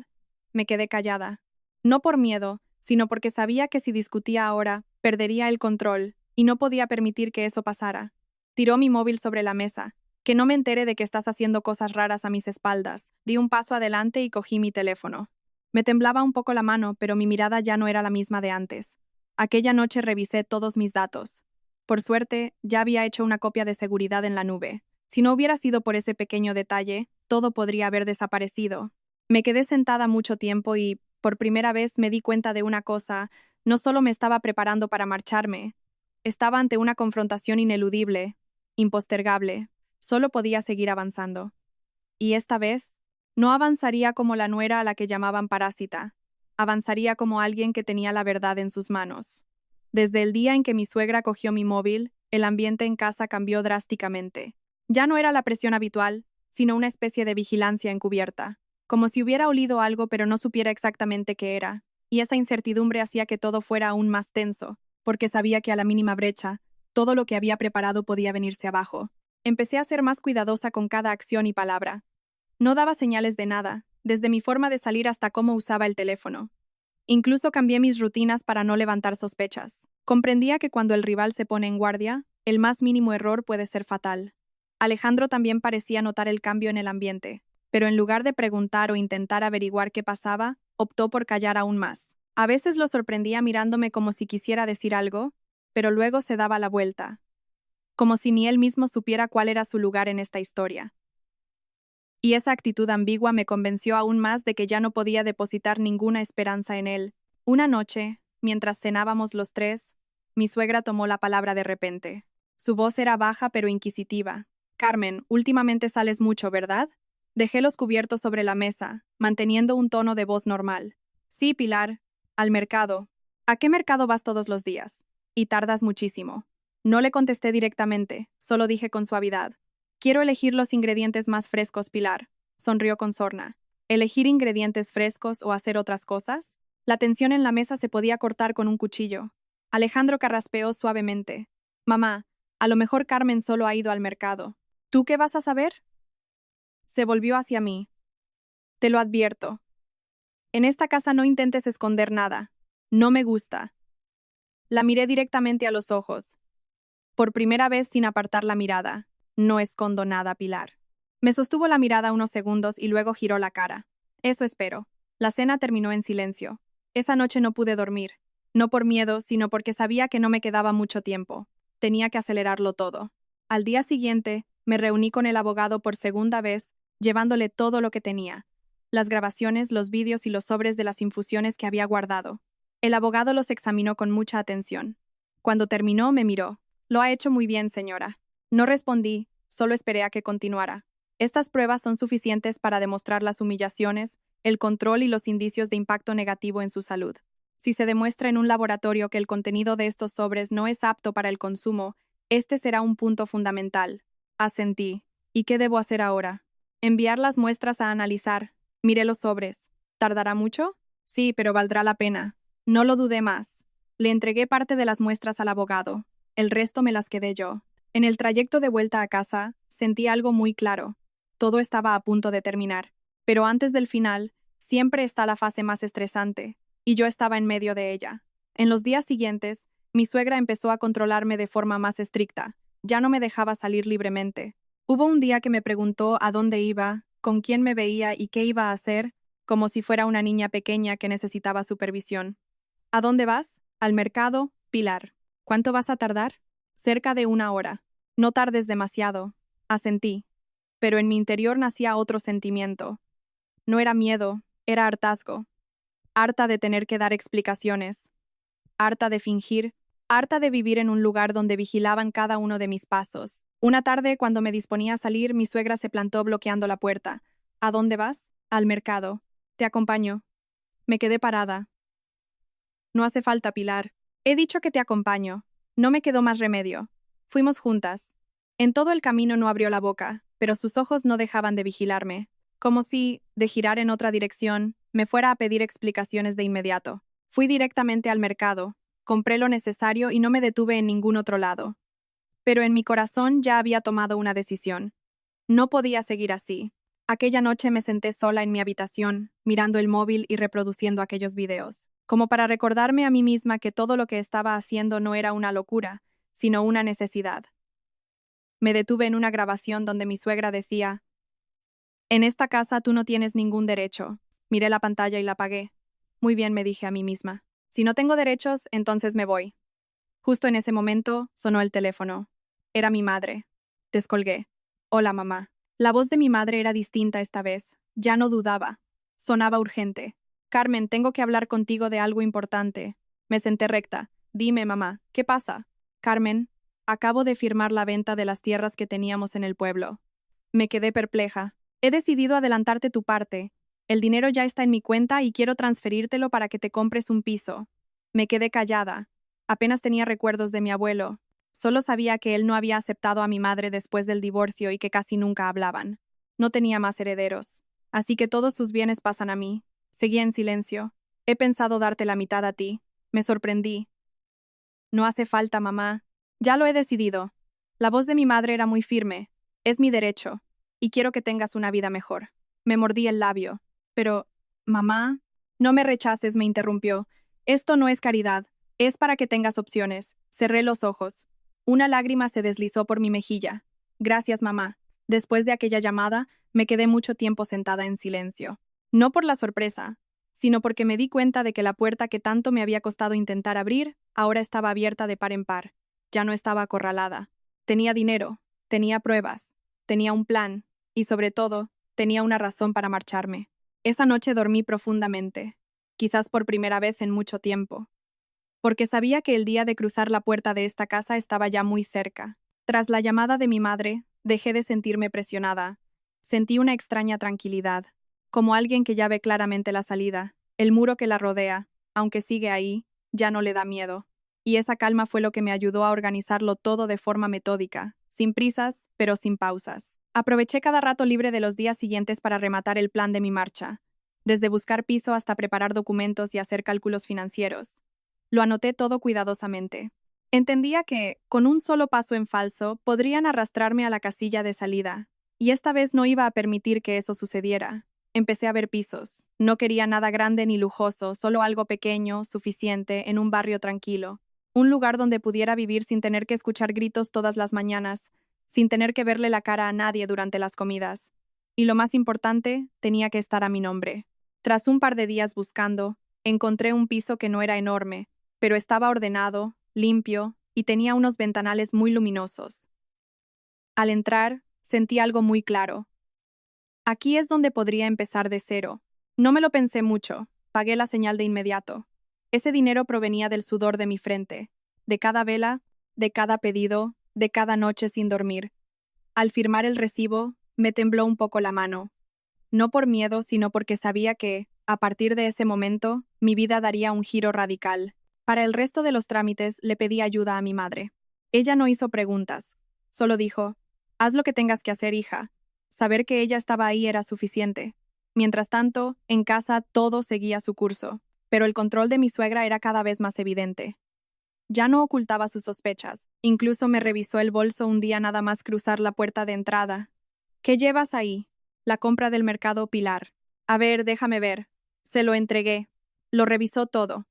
Me quedé callada. No por miedo, sino porque sabía que si discutía ahora, perdería el control, y no podía permitir que eso pasara. Tiró mi móvil sobre la mesa. Que no me entere de que estás haciendo cosas raras a mis espaldas. Di un paso adelante y cogí mi teléfono. Me temblaba un poco la mano, pero mi mirada ya no era la misma de antes. Aquella noche revisé todos mis datos. Por suerte, ya había hecho una copia de seguridad en la nube. Si no hubiera sido por ese pequeño detalle, todo podría haber desaparecido. Me quedé sentada mucho tiempo y, por primera vez, me di cuenta de una cosa: no solo me estaba preparando para marcharme, estaba ante una confrontación ineludible, impostergable. Solo podía seguir avanzando. Y esta vez, no avanzaría como la nuera a la que llamaban parásita. Avanzaría como alguien que tenía la verdad en sus manos. Desde el día en que mi suegra cogió mi móvil, el ambiente en casa cambió drásticamente. Ya no era la presión habitual, sino una especie de vigilancia encubierta, como si hubiera olido algo pero no supiera exactamente qué era, y esa incertidumbre hacía que todo fuera aún más tenso, porque sabía que a la mínima brecha, todo lo que había preparado podía venirse abajo. Empecé a ser más cuidadosa con cada acción y palabra. No daba señales de nada, desde mi forma de salir hasta cómo usaba el teléfono. Incluso cambié mis rutinas para no levantar sospechas. Comprendía que cuando el rival se pone en guardia, el más mínimo error puede ser fatal. Alejandro también parecía notar el cambio en el ambiente, pero en lugar de preguntar o intentar averiguar qué pasaba, optó por callar aún más. A veces lo sorprendía mirándome como si quisiera decir algo, pero luego se daba la vuelta, como si ni él mismo supiera cuál era su lugar en esta historia. Y esa actitud ambigua me convenció aún más de que ya no podía depositar ninguna esperanza en él. Una noche, mientras cenábamos los tres, mi suegra tomó la palabra de repente. Su voz era baja pero inquisitiva. Carmen, últimamente sales mucho, ¿verdad? Dejé los cubiertos sobre la mesa, manteniendo un tono de voz normal. Sí, Pilar. Al mercado. ¿A qué mercado vas todos los días? Y tardas muchísimo. No le contesté directamente, solo dije con suavidad. Quiero elegir los ingredientes más frescos, Pilar. Sonrió con sorna. ¿Elegir ingredientes frescos o hacer otras cosas? La tensión en la mesa se podía cortar con un cuchillo. Alejandro carraspeó suavemente. Mamá, a lo mejor Carmen solo ha ido al mercado. ¿Tú qué vas a saber? Se volvió hacia mí. Te lo advierto. En esta casa no intentes esconder nada. No me gusta. La miré directamente a los ojos. Por primera vez sin apartar la mirada. No escondo nada, Pilar. Me sostuvo la mirada unos segundos y luego giró la cara. Eso espero. La cena terminó en silencio. Esa noche no pude dormir. No por miedo, sino porque sabía que no me quedaba mucho tiempo. Tenía que acelerarlo todo. Al día siguiente, me reuní con el abogado por segunda vez, llevándole todo lo que tenía. Las grabaciones, los vídeos y los sobres de las infusiones que había guardado. El abogado los examinó con mucha atención. Cuando terminó, me miró. Lo ha hecho muy bien, señora. No respondí, solo esperé a que continuara. Estas pruebas son suficientes para demostrar las humillaciones, el control y los indicios de impacto negativo en su salud. Si se demuestra en un laboratorio que el contenido de estos sobres no es apto para el consumo, este será un punto fundamental. Asentí. ¿Y qué debo hacer ahora? Enviar las muestras a analizar. Miré los sobres. ¿Tardará mucho? Sí, pero valdrá la pena. No lo dudé más. Le entregué parte de las muestras al abogado. El resto me las quedé yo. En el trayecto de vuelta a casa, sentí algo muy claro. Todo estaba a punto de terminar. Pero antes del final, siempre está la fase más estresante, y yo estaba en medio de ella. En los días siguientes, mi suegra empezó a controlarme de forma más estricta. Ya no me dejaba salir libremente. Hubo un día que me preguntó a dónde iba, con quién me veía y qué iba a hacer, como si fuera una niña pequeña que necesitaba supervisión. ¿A dónde vas? Al mercado, Pilar. ¿Cuánto vas a tardar? Cerca de 1 hora. No tardes demasiado. Asentí. Pero en mi interior nacía otro sentimiento. No era miedo, era hartazgo. Harta de tener que dar explicaciones. Harta de fingir. Harta de vivir en un lugar donde vigilaban cada uno de mis pasos. Una tarde, cuando me disponía a salir, mi suegra se plantó bloqueando la puerta. ¿A dónde vas? Al mercado. Te acompaño. Me quedé parada. No hace falta, Pilar. He dicho que te acompaño. No me quedó más remedio. Fuimos juntas. En todo el camino no abrió la boca, pero sus ojos no dejaban de vigilarme, como si, de girar en otra dirección, me fuera a pedir explicaciones de inmediato. Fui directamente al mercado, compré lo necesario y no me detuve en ningún otro lado. Pero en mi corazón ya había tomado una decisión. No podía seguir así. Aquella noche me senté sola en mi habitación, mirando el móvil y reproduciendo aquellos videos, como para recordarme a mí misma que todo lo que estaba haciendo no era una locura, sino una necesidad. Me detuve en una grabación donde mi suegra decía: «En esta casa tú no tienes ningún derecho». Miré la pantalla y la apagué. Muy bien, me dije a mí misma. Si no tengo derechos, entonces me voy. Justo en ese momento sonó el teléfono. Era mi madre. Descolgué. Hola, mamá. La voz de mi madre era distinta esta vez. Ya no dudaba. Sonaba urgente. Carmen, tengo que hablar contigo de algo importante. Me senté recta. Dime, mamá, ¿qué pasa? Carmen, acabo de firmar la venta de las tierras que teníamos en el pueblo. Me quedé perpleja. He decidido adelantarte tu parte. El dinero ya está en mi cuenta y quiero transferírtelo para que te compres un piso. Me quedé callada. Apenas tenía recuerdos de mi abuelo. Solo sabía que él no había aceptado a mi madre después del divorcio y que casi nunca hablaban. No tenía más herederos. Así que todos sus bienes pasan a mí. Seguía en silencio. He pensado darte la mitad a ti. Me sorprendí. No hace falta, mamá. Ya lo he decidido. La voz de mi madre era muy firme. Es mi derecho. Y quiero que tengas una vida mejor. Me mordí el labio. Pero, mamá, no me rechaces, me interrumpió. Esto no es caridad. Es para que tengas opciones. Cerré los ojos. Una lágrima se deslizó por mi mejilla. Gracias, mamá. Después de aquella llamada, me quedé mucho tiempo sentada en silencio. No por la sorpresa, sino porque me di cuenta de que la puerta que tanto me había costado intentar abrir, ahora estaba abierta de par en par. Ya no estaba acorralada. Tenía dinero, tenía pruebas, tenía un plan, y sobre todo, tenía una razón para marcharme. Esa noche dormí profundamente, quizás por primera vez en mucho tiempo, porque sabía que el día de cruzar la puerta de esta casa estaba ya muy cerca. Tras la llamada de mi madre, dejé de sentirme presionada. Sentí una extraña tranquilidad, como alguien que ya ve claramente la salida. El muro que la rodea, aunque sigue ahí, ya no le da miedo. Y esa calma fue lo que me ayudó a organizarlo todo de forma metódica, sin prisas, pero sin pausas. Aproveché cada rato libre de los días siguientes para rematar el plan de mi marcha, desde buscar piso hasta preparar documentos y hacer cálculos financieros. Lo anoté todo cuidadosamente. Entendía que, con un solo paso en falso, podrían arrastrarme a la casilla de salida, y esta vez no iba a permitir que eso sucediera. Empecé a ver pisos. No quería nada grande ni lujoso, solo algo pequeño, suficiente, en un barrio tranquilo. Un lugar donde pudiera vivir sin tener que escuchar gritos todas las mañanas, sin tener que verle la cara a nadie durante las comidas. Y lo más importante, tenía que estar a mi nombre. Tras un par de días buscando, encontré un piso que no era enorme, pero estaba ordenado, limpio, y tenía unos ventanales muy luminosos. Al entrar, sentí algo muy claro. Aquí es donde podría empezar de cero. No me lo pensé mucho, pagué la señal de inmediato. Ese dinero provenía del sudor de mi frente, de cada vela, de cada pedido, de cada noche sin dormir. Al firmar el recibo, me tembló un poco la mano. No por miedo, sino porque sabía que, a partir de ese momento, mi vida daría un giro radical. Para el resto de los trámites le pedí ayuda a mi madre. Ella no hizo preguntas, solo dijo, haz lo que tengas que hacer, hija. Saber que ella estaba ahí era suficiente. Mientras tanto, en casa todo seguía su curso, pero el control de mi suegra era cada vez más evidente. Ya no ocultaba sus sospechas, incluso me revisó el bolso un día nada más cruzar la puerta de entrada. ¿Qué llevas ahí? La compra del mercado Pilar. A ver, déjame ver. Se lo entregué. Lo revisó todo.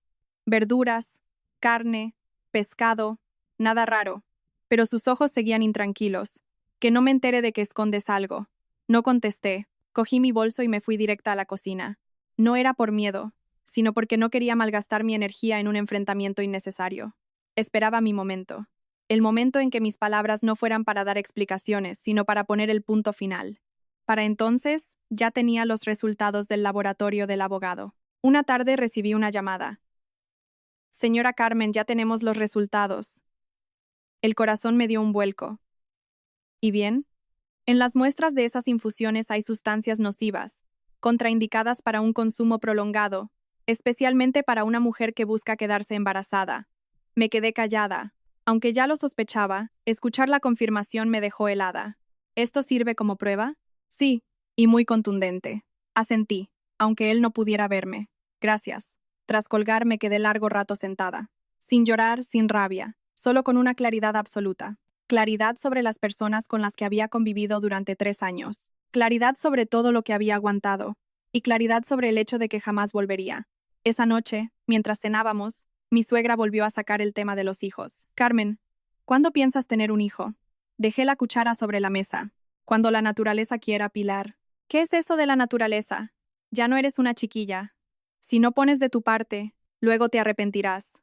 Verduras, carne, pescado, nada raro. Pero sus ojos seguían intranquilos. Que no me entere de que escondes algo. No contesté. Cogí mi bolso y me fui directa a la cocina. No era por miedo, sino porque no quería malgastar mi energía en un enfrentamiento innecesario. Esperaba mi momento. El momento en que mis palabras no fueran para dar explicaciones, sino para poner el punto final. Para entonces, ya tenía los resultados del laboratorio del abogado. Una tarde recibí una llamada. Señora Carmen, ya tenemos los resultados. El corazón me dio un vuelco. ¿Y bien? En las muestras de esas infusiones hay sustancias nocivas, contraindicadas para un consumo prolongado, especialmente para una mujer que busca quedarse embarazada. Me quedé callada. Aunque ya lo sospechaba, escuchar la confirmación me dejó helada. ¿Esto sirve como prueba? Sí, y muy contundente. Asentí, aunque él no pudiera verme. Gracias. Tras colgar me quedé largo rato sentada. Sin llorar, sin rabia, solo con una claridad absoluta. Claridad sobre las personas con las que había convivido durante 3 años. Claridad sobre todo lo que había aguantado. Y claridad sobre el hecho de que jamás volvería. Esa noche, mientras cenábamos, mi suegra volvió a sacar el tema de los hijos. Carmen, ¿cuándo piensas tener un hijo? Dejé la cuchara sobre la mesa. Cuando la naturaleza quiera, Pilar. ¿Qué es eso de la naturaleza? Ya no eres una chiquilla. Si no pones de tu parte, luego te arrepentirás.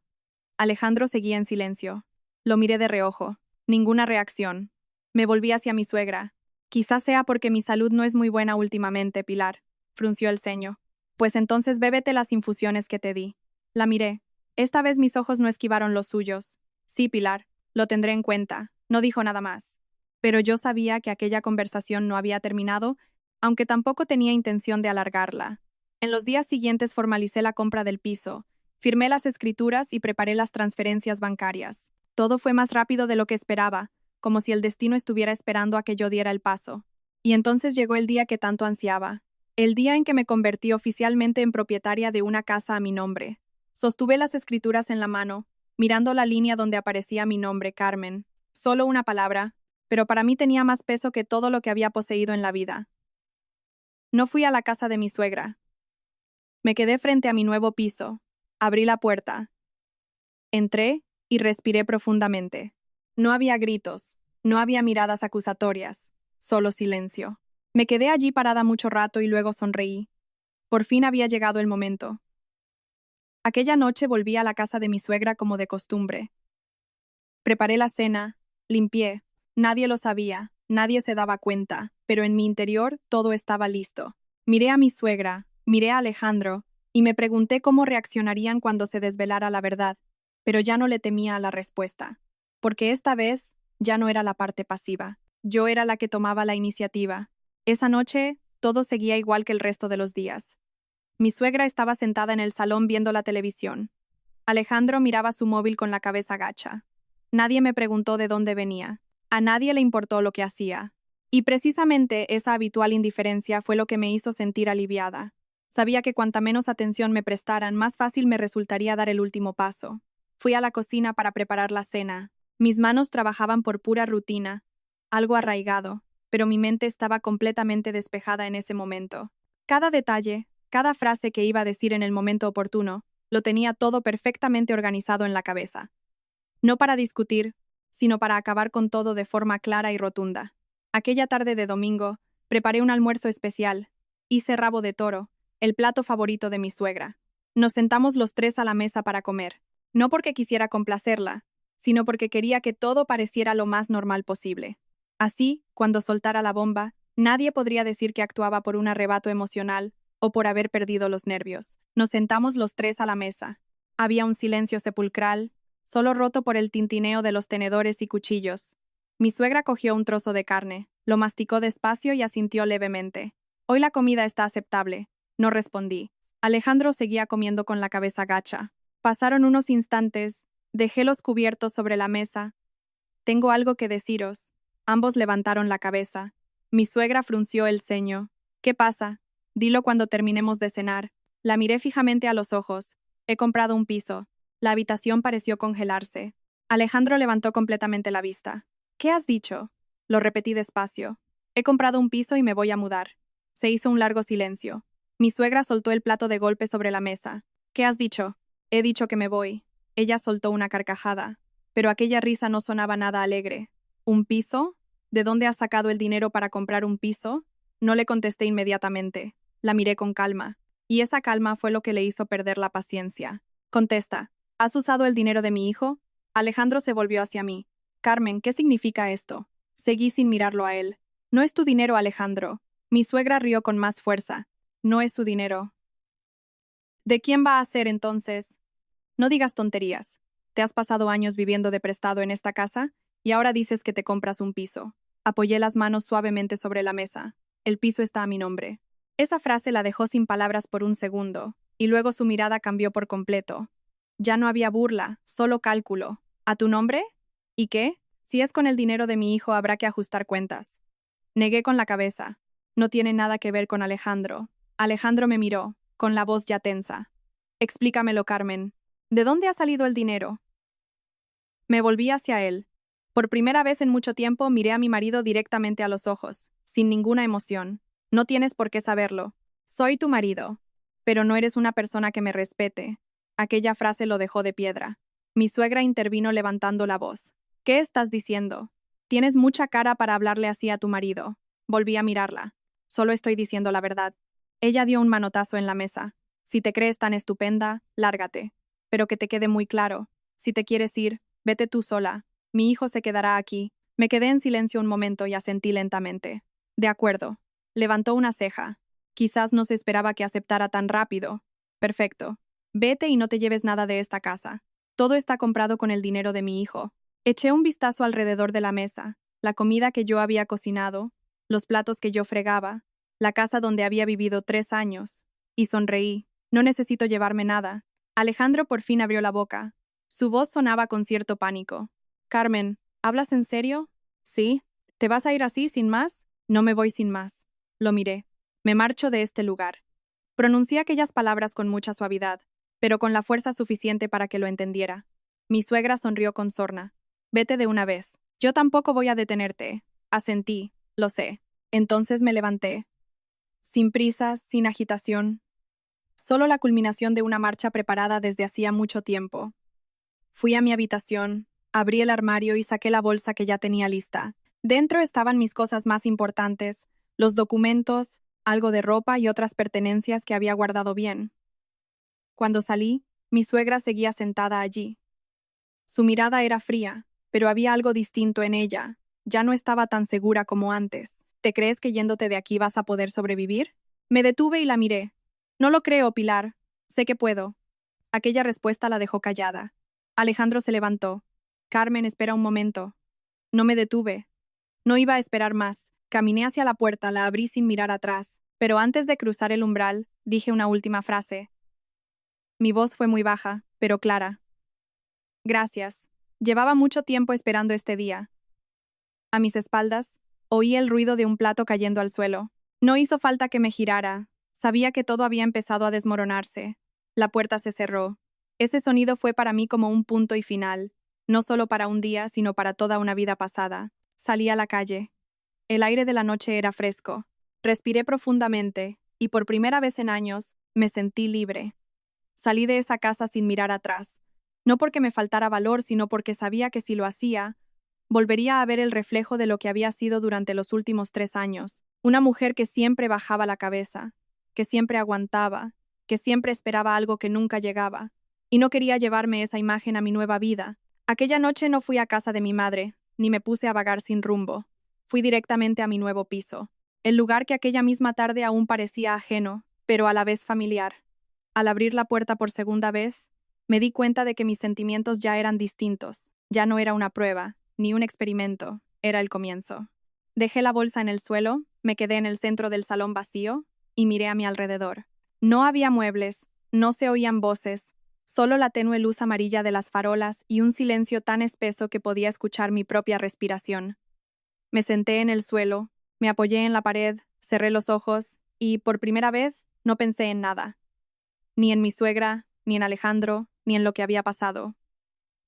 Alejandro seguía en silencio. Lo miré de reojo. Ninguna reacción. Me volví hacia mi suegra. Quizás sea porque mi salud no es muy buena últimamente, Pilar. Frunció el ceño. Pues entonces bébete las infusiones que te di. La miré. Esta vez mis ojos no esquivaron los suyos. Sí, Pilar, lo tendré en cuenta. No dijo nada más. Pero yo sabía que aquella conversación no había terminado, aunque tampoco tenía intención de alargarla. En los días siguientes formalicé la compra del piso, firmé las escrituras y preparé las transferencias bancarias. Todo fue más rápido de lo que esperaba, como si el destino estuviera esperando a que yo diera el paso. Y entonces llegó el día que tanto ansiaba, el día en que me convertí oficialmente en propietaria de una casa a mi nombre. Sostuve las escrituras en la mano, mirando la línea donde aparecía mi nombre, Carmen. Solo una palabra, pero para mí tenía más peso que todo lo que había poseído en la vida. No fui a la casa de mi suegra. Me quedé frente a mi nuevo piso. Abrí la puerta. Entré y respiré profundamente. No había gritos, no había miradas acusatorias, solo silencio. Me quedé allí parada mucho rato y luego sonreí. Por fin había llegado el momento. Aquella noche volví a la casa de mi suegra como de costumbre. Preparé la cena, limpié. Nadie lo sabía, nadie se daba cuenta, pero en mi interior todo estaba listo. Miré a mi suegra, miré a Alejandro, y me pregunté cómo reaccionarían cuando se desvelara la verdad, pero ya no le temía a la respuesta, porque esta vez ya no era la parte pasiva. Yo era la que tomaba la iniciativa. Esa noche, todo seguía igual que el resto de los días. Mi suegra estaba sentada en el salón viendo la televisión. Alejandro miraba su móvil con la cabeza gacha. Nadie me preguntó de dónde venía. A nadie le importó lo que hacía. Y precisamente esa habitual indiferencia fue lo que me hizo sentir aliviada. Sabía que cuanta menos atención me prestaran, más fácil me resultaría dar el último paso. Fui a la cocina para preparar la cena. Mis manos trabajaban por pura rutina, algo arraigado, pero mi mente estaba completamente despejada en ese momento. Cada detalle, cada frase que iba a decir en el momento oportuno, lo tenía todo perfectamente organizado en la cabeza. No para discutir, sino para acabar con todo de forma clara y rotunda. Aquella tarde de domingo, preparé un almuerzo especial. Hice rabo de toro, el plato favorito de mi suegra. Nos sentamos los tres a la mesa para comer, no porque quisiera complacerla, sino porque quería que todo pareciera lo más normal posible. Así, cuando soltara la bomba, nadie podría decir que actuaba por un arrebato emocional o por haber perdido los nervios. Nos sentamos los tres a la mesa. Había un silencio sepulcral, solo roto por el tintineo de los tenedores y cuchillos. Mi suegra cogió un trozo de carne, lo masticó despacio y asintió levemente. Hoy la comida está aceptable. No respondí. Alejandro seguía comiendo con la cabeza gacha. Pasaron unos instantes, dejé los cubiertos sobre la mesa. Tengo algo que deciros. Ambos levantaron la cabeza. Mi suegra frunció el ceño. ¿Qué pasa? Dilo cuando terminemos de cenar. La miré fijamente a los ojos. He comprado un piso. La habitación pareció congelarse. Alejandro levantó completamente la vista. ¿Qué has dicho? Lo repetí despacio. He comprado un piso y me voy a mudar. Se hizo un largo silencio. Mi suegra soltó el plato de golpe sobre la mesa. ¿Qué has dicho? He dicho que me voy. Ella soltó una carcajada. Pero aquella risa no sonaba nada alegre. ¿Un piso? ¿De dónde has sacado el dinero para comprar un piso? No le contesté inmediatamente. La miré con calma. Y esa calma fue lo que le hizo perder la paciencia. Contesta. ¿Has usado el dinero de mi hijo? Alejandro se volvió hacia mí. Carmen, ¿qué significa esto? Seguí sin mirarlo a él. No es tu dinero, Alejandro. Mi suegra rió con más fuerza. No es su dinero. ¿De quién va a ser entonces? No digas tonterías. Te has pasado años viviendo de prestado en esta casa y ahora dices que te compras un piso. Apoyé las manos suavemente sobre la mesa. El piso está a mi nombre. Esa frase la dejó sin palabras por un segundo, y luego su mirada cambió por completo. Ya no había burla, solo cálculo. ¿A tu nombre? ¿Y qué? Si es con el dinero de mi hijo habrá que ajustar cuentas. Negué con la cabeza. No tiene nada que ver con Alejandro. Alejandro me miró, con la voz ya tensa. Explícamelo, Carmen. ¿De dónde ha salido el dinero? Me volví hacia él. Por primera vez en mucho tiempo miré a mi marido directamente a los ojos, sin ninguna emoción. No tienes por qué saberlo. Soy tu marido. Pero no eres una persona que me respete. Aquella frase lo dejó de piedra. Mi suegra intervino levantando la voz. ¿Qué estás diciendo? Tienes mucha cara para hablarle así a tu marido. Volví a mirarla. Solo estoy diciendo la verdad. Ella dio un manotazo en la mesa. Si te crees tan estupenda, lárgate. Pero que te quede muy claro. Si te quieres ir, vete tú sola. Mi hijo se quedará aquí. Me quedé en silencio un momento y asentí lentamente. De acuerdo. Levantó una ceja. Quizás no se esperaba que aceptara tan rápido. Perfecto. Vete y no te lleves nada de esta casa. Todo está comprado con el dinero de mi hijo. Eché un vistazo alrededor de la mesa, la comida que yo había cocinado, los platos que yo fregaba, la casa donde había vivido 3 años, y sonreí. No necesito llevarme nada. Alejandro por fin abrió la boca. Su voz sonaba con cierto pánico. Carmen, ¿hablas en serio? ¿Sí? ¿Te vas a ir así, sin más? No me voy sin más. Lo miré. Me marcho de este lugar. Pronuncié aquellas palabras con mucha suavidad, pero con la fuerza suficiente para que lo entendiera. Mi suegra sonrió con sorna. Vete de una vez. Yo tampoco voy a detenerte. Asentí, lo sé. Entonces me levanté. Sin prisas, sin agitación. Solo la culminación de una marcha preparada desde hacía mucho tiempo. Fui a mi habitación, abrí el armario y saqué la bolsa que ya tenía lista. Dentro estaban mis cosas más importantes, los documentos, algo de ropa y otras pertenencias que había guardado bien. Cuando salí, mi suegra seguía sentada allí. Su mirada era fría, pero había algo distinto en ella. Ya no estaba tan segura como antes. ¿Te crees que yéndote de aquí vas a poder sobrevivir? Me detuve y la miré. No lo creo, Pilar. Sé que puedo. Aquella respuesta la dejó callada. Alejandro se levantó. Carmen, espera un momento. No me detuve. No iba a esperar más. Caminé hacia la puerta, la abrí sin mirar atrás. Pero antes de cruzar el umbral, dije una última frase. Mi voz fue muy baja, pero clara. Gracias. Llevaba mucho tiempo esperando este día. A mis espaldas, oí el ruido de un plato cayendo al suelo. No hizo falta que me girara. Sabía que todo había empezado a desmoronarse. La puerta se cerró. Ese sonido fue para mí como un punto y final, no solo para un día, sino para toda una vida pasada. Salí a la calle. El aire de la noche era fresco. Respiré profundamente. y por primera vez en años me sentí libre. Salí de esa casa sin mirar atrás, no porque me faltara valor, sino porque sabía que si lo hacía, volvería a ver el reflejo de lo que había sido durante los últimos 3 años. Una mujer que siempre bajaba la cabeza, que siempre aguantaba, que siempre esperaba algo que nunca llegaba. Y no quería llevarme esa imagen a mi nueva vida. Aquella noche no fui a casa de mi madre, ni me puse a vagar sin rumbo. Fui directamente a mi nuevo piso, el lugar que aquella misma tarde aún parecía ajeno, pero a la vez familiar. Al abrir la puerta por segunda vez, me di cuenta de que mis sentimientos ya eran distintos. Ya no era una prueba, ni un experimento, era el comienzo. Dejé la bolsa en el suelo, me quedé en el centro del salón vacío y miré a mi alrededor. No había muebles, no se oían voces, solo la tenue luz amarilla de las farolas y un silencio tan espeso que podía escuchar mi propia respiración. Me senté en el suelo, me apoyé en la pared, cerré los ojos y, por primera vez, no pensé en nada. Ni en mi suegra, ni en Alejandro, ni en lo que había pasado.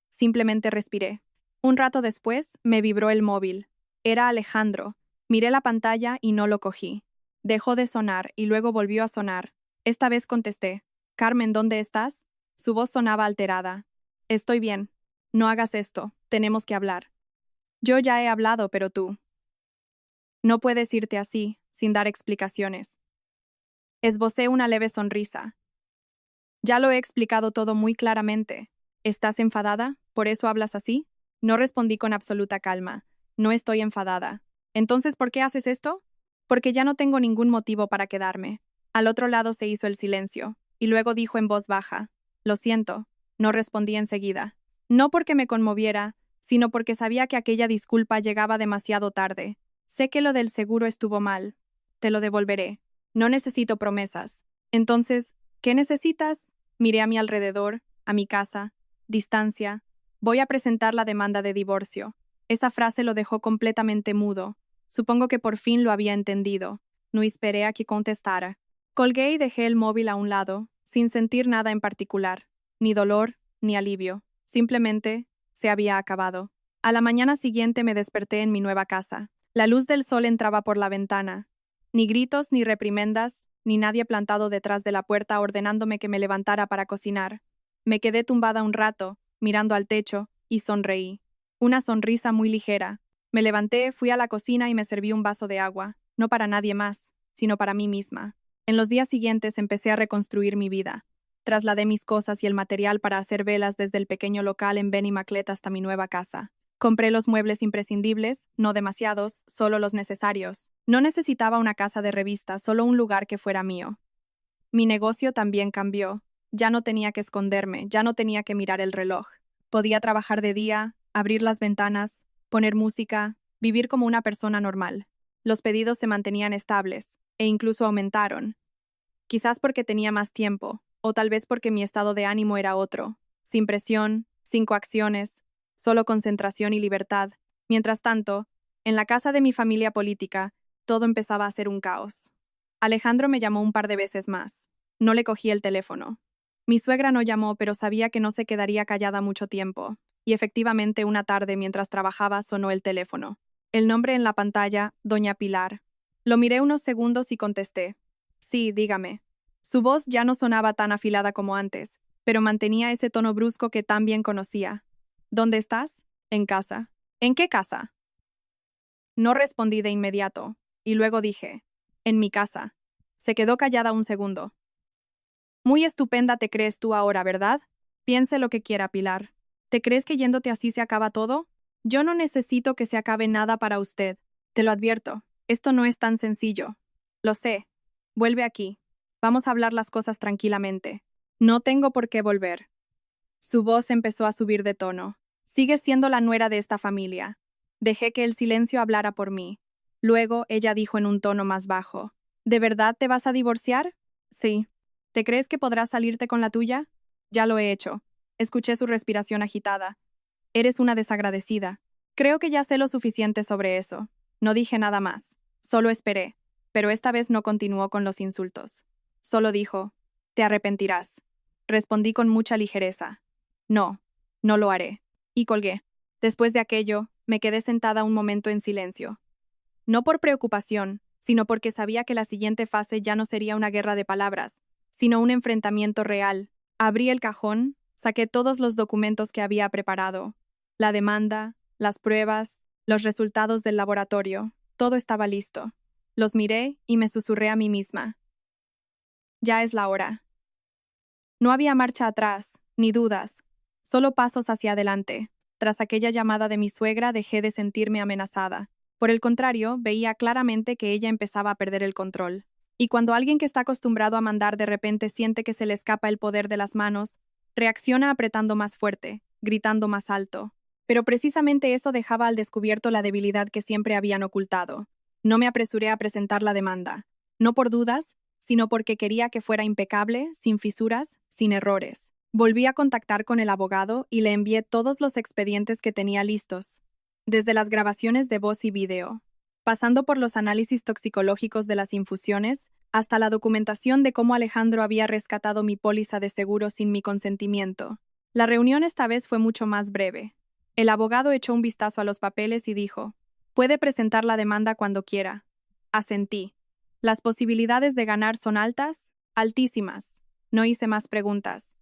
Simplemente respiré. Un rato después, me vibró el móvil. Era Alejandro. Miré la pantalla y no lo cogí. Dejó de sonar y luego volvió a sonar. Esta vez contesté. Carmen, ¿dónde estás? Su voz sonaba alterada. Estoy bien. No hagas esto. Tenemos que hablar. Yo ya he hablado, pero tú. No puedes irte así, sin dar explicaciones. Esbocé una leve sonrisa. Ya lo he explicado todo muy claramente. ¿Estás enfadada? ¿Por eso hablas así? No respondí con absoluta calma. No estoy enfadada. Entonces, ¿por qué haces esto? Porque ya no tengo ningún motivo para quedarme. Al otro lado se hizo el silencio, y luego dijo en voz baja. Lo siento. No respondí enseguida. No porque me conmoviera, sino porque sabía que aquella disculpa llegaba demasiado tarde. Sé que lo del seguro estuvo mal. Te lo devolveré. No necesito promesas. Entonces, ¿qué necesitas? Miré a mi alrededor, a mi casa. Distancia. Voy a presentar la demanda de divorcio. Esa frase lo dejó completamente mudo. Supongo que por fin lo había entendido. No esperé a que contestara. Colgué y dejé el móvil a un lado, sin sentir nada en particular. Ni dolor, ni alivio. Simplemente, se había acabado. A la mañana siguiente me desperté en mi nueva casa. La luz del sol entraba por la ventana. Ni gritos, ni reprimendas, ni nadie plantado detrás de la puerta ordenándome que me levantara para cocinar. Me quedé tumbada un rato, mirando al techo, y sonreí. Una sonrisa muy ligera. Me levanté, fui a la cocina y me serví un vaso de agua, no para nadie más, sino para mí misma. En los días siguientes empecé a reconstruir mi vida. Trasladé mis cosas y el material para hacer velas desde el pequeño local en Benimaclet hasta mi nueva casa. Compré los muebles imprescindibles, no demasiados, solo los necesarios. No necesitaba una casa de revista, solo un lugar que fuera mío. Mi negocio también cambió. Ya no tenía que esconderme, ya no tenía que mirar el reloj. Podía trabajar de día, abrir las ventanas, poner música, vivir como una persona normal. Los pedidos se mantenían estables, e incluso aumentaron. Quizás porque tenía más tiempo, o tal vez porque mi estado de ánimo era otro. Sin presión, sin coacciones, solo concentración y libertad. Mientras tanto, en la casa de mi familia política, todo empezaba a ser un caos. Alejandro me llamó un par de veces más. No le cogí el teléfono. Mi suegra no llamó, pero sabía que no se quedaría callada mucho tiempo. Y efectivamente una tarde mientras trabajaba sonó el teléfono. El nombre en la pantalla, Doña Pilar. Lo miré unos segundos y contesté. Sí, dígame. Su voz ya no sonaba tan afilada como antes, pero mantenía ese tono brusco que tan bien conocía. ¿Dónde estás? En casa. ¿En qué casa? No respondí de inmediato, y luego dije, en mi casa. Se quedó callada un segundo. Muy estupenda te crees tú ahora, ¿verdad? Piense lo que quiera, Pilar. ¿Te crees que yéndote así se acaba todo? Yo no necesito que se acabe nada para usted. Te lo advierto, esto no es tan sencillo. Lo sé. Vuelve aquí. Vamos a hablar las cosas tranquilamente. No tengo por qué volver. Su voz empezó a subir de tono. Sigues siendo la nuera de esta familia. Dejé que el silencio hablara por mí. Luego ella dijo en un tono más bajo. ¿De verdad te vas a divorciar? Sí. ¿Te crees que podrás salirte con la tuya? Ya lo he hecho. Escuché su respiración agitada. Eres una desagradecida. Creo que ya sé lo suficiente sobre eso. No dije nada más. Solo esperé. Pero esta vez no continuó con los insultos. Solo dijo, te arrepentirás. Respondí con mucha ligereza. No, no lo haré. Y colgué. Después de aquello, me quedé sentada un momento en silencio. No por preocupación, sino porque sabía que la siguiente fase ya no sería una guerra de palabras, sino un enfrentamiento real. Abrí el cajón, saqué todos los documentos que había preparado. La demanda, las pruebas, los resultados del laboratorio, todo estaba listo. Los miré y me susurré a mí misma. Ya es la hora. No había marcha atrás, ni dudas, solo pasos hacia adelante. Tras aquella llamada de mi suegra dejé de sentirme amenazada. Por el contrario, veía claramente que ella empezaba a perder el control. Y cuando alguien que está acostumbrado a mandar de repente siente que se le escapa el poder de las manos, reacciona apretando más fuerte, gritando más alto. Pero precisamente eso dejaba al descubierto la debilidad que siempre habían ocultado. No me apresuré a presentar la demanda, no por dudas, sino porque quería que fuera impecable, sin fisuras, sin errores. Volví a contactar con el abogado y le envié todos los expedientes que tenía listos, desde las grabaciones de voz y video, pasando por los análisis toxicológicos de las infusiones, hasta la documentación de cómo Alejandro había rescatado mi póliza de seguro sin mi consentimiento. La reunión esta vez fue mucho más breve. El abogado echó un vistazo a los papeles y dijo: «Puede presentar la demanda cuando quiera». Asentí. Las posibilidades de ganar son altas, altísimas. No hice más preguntas.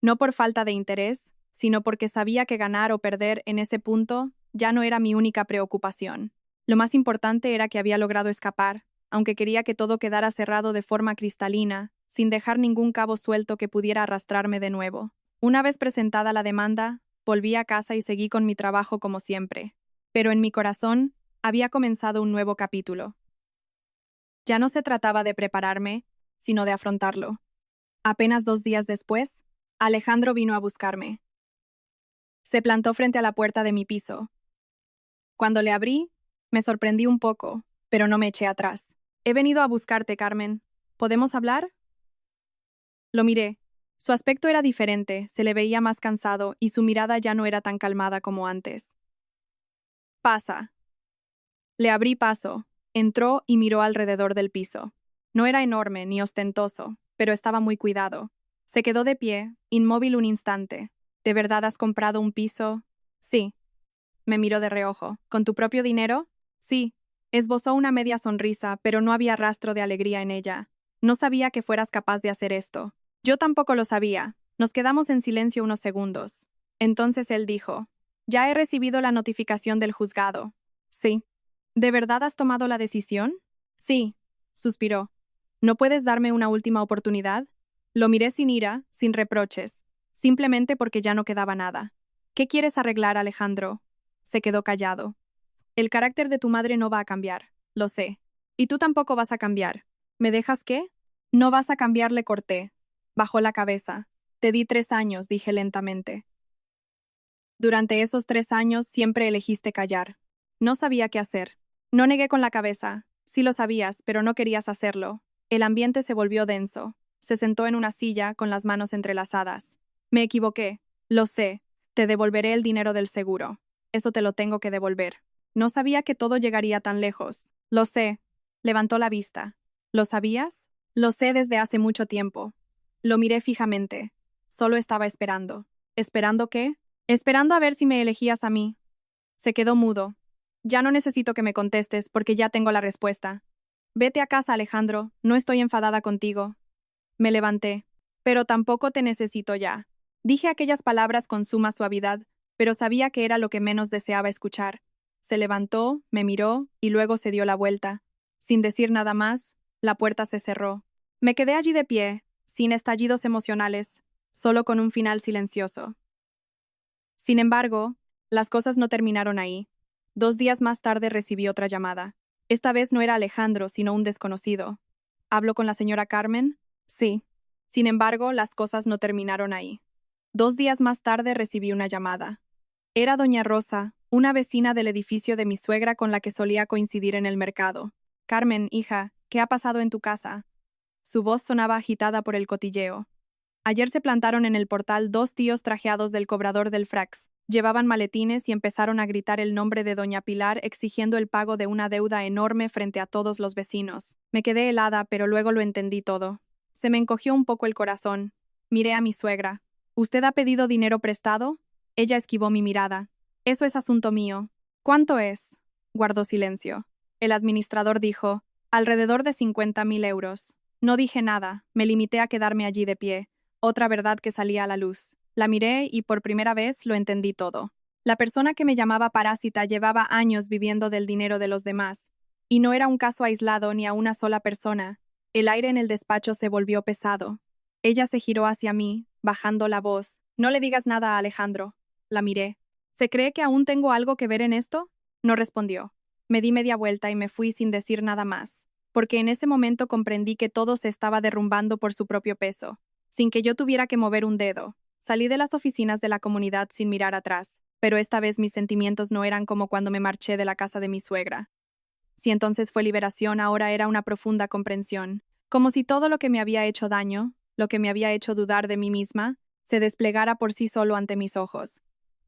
No por falta de interés, sino porque sabía que ganar o perder en ese punto ya no era mi única preocupación. Lo más importante era que había logrado escapar, aunque quería que todo quedara cerrado de forma cristalina, sin dejar ningún cabo suelto que pudiera arrastrarme de nuevo. Una vez presentada la demanda, volví a casa y seguí con mi trabajo como siempre. Pero en mi corazón había comenzado un nuevo capítulo. Ya no se trataba de prepararme, sino de afrontarlo. Apenas 2 días después, Alejandro vino a buscarme. Se plantó frente a la puerta de mi piso. Cuando le abrí, me sorprendí un poco, pero no me eché atrás. «He venido a buscarte, Carmen. ¿Podemos hablar?» Lo miré. Su aspecto era diferente, se le veía más cansado y su mirada ya no era tan calmada como antes. «Pasa». Le abrí paso. Entró y miró alrededor del piso. No era enorme ni ostentoso, pero estaba muy cuidado. Se quedó de pie, inmóvil un instante. «¿De verdad has comprado un piso?» «Sí». Me miró de reojo. «¿Con tu propio dinero?» «Sí». Esbozó una media sonrisa, pero no había rastro de alegría en ella. «No sabía que fueras capaz de hacer esto». Yo tampoco lo sabía. Nos quedamos en silencio unos segundos. Entonces él dijo: «Ya he recibido la notificación del juzgado». «Sí». «¿De verdad has tomado la decisión?» «Sí», suspiró. «¿No puedes darme una última oportunidad?» Lo miré sin ira, sin reproches, simplemente porque ya no quedaba nada. «¿Qué quieres arreglar, Alejandro?» Se quedó callado. «El carácter de tu madre no va a cambiar, lo sé. Y tú tampoco vas a cambiar. ¿Me dejas qué?» «No vas a cambiar», le corté. Bajó la cabeza. «Te di 3 años», dije lentamente. «Durante esos 3 años siempre elegiste callar. No sabía qué hacer». No negué con la cabeza. «Sí lo sabías, pero no querías hacerlo». El ambiente se volvió denso. Se sentó en una silla con las manos entrelazadas. «Me equivoqué. Lo sé. Te devolveré el dinero del seguro. Eso te lo tengo que devolver». No sabía que todo llegaría tan lejos. «Lo sé». Levantó la vista. «¿Lo sabías?» «Lo sé desde hace mucho tiempo». Lo miré fijamente. Solo estaba esperando. ¿Esperando qué? Esperando a ver si me elegías a mí. Se quedó mudo. «Ya no necesito que me contestes porque ya tengo la respuesta. Vete a casa, Alejandro. No estoy enfadada contigo». Me levanté. «Pero tampoco te necesito ya». Dije aquellas palabras con suma suavidad, pero sabía que era lo que menos deseaba escuchar. Se levantó, me miró y luego se dio la vuelta. Sin decir nada más, la puerta se cerró. Me quedé allí de pie, sin estallidos emocionales, solo con un final silencioso. Sin embargo, las cosas no terminaron ahí. 2 días más tarde recibí otra llamada. Esta vez no era Alejandro, sino un desconocido. «¿Hablo con la señora Carmen?» «Sí». Sin embargo, las cosas no terminaron ahí. 2 días más tarde recibí una llamada. Era doña Rosa, una vecina del edificio de mi suegra con la que solía coincidir en el mercado. «Carmen, hija, ¿qué ha pasado en tu casa?» Su voz sonaba agitada por el cotilleo. «Ayer se plantaron en el portal 2 tíos trajeados del cobrador del Frax. Llevaban maletines y empezaron a gritar el nombre de doña Pilar exigiendo el pago de una deuda enorme frente a todos los vecinos. Me quedé helada, pero luego lo entendí todo. Se me encogió un poco el corazón. Miré a mi suegra. «¿Usted ha pedido dinero prestado?» Ella esquivó mi mirada. «Eso es asunto mío». «¿Cuánto es?» Guardó silencio. El administrador dijo, alrededor de 50.000 euros. No dije nada, me limité a quedarme allí de pie. Otra verdad que salía a la luz. La miré y por primera vez lo entendí todo. La persona que me llamaba parásita llevaba años viviendo del dinero de los demás. Y no era un caso aislado ni a una sola persona. El aire en el despacho se volvió pesado. Ella se giró hacia mí, bajando la voz. No le digas nada a Alejandro. La miré. ¿Se cree que aún tengo algo que ver en esto? No respondió. Me di media vuelta y me fui sin decir nada más, porque en ese momento comprendí que todo se estaba derrumbando por su propio peso, sin que yo tuviera que mover un dedo. Salí de las oficinas de la comunidad sin mirar atrás, pero esta vez mis sentimientos no eran como cuando me marché de la casa de mi suegra. Si entonces fue liberación, ahora era una profunda comprensión, como si todo lo que me había hecho daño, lo que me había hecho dudar de mí misma, se desplegara por sí solo ante mis ojos.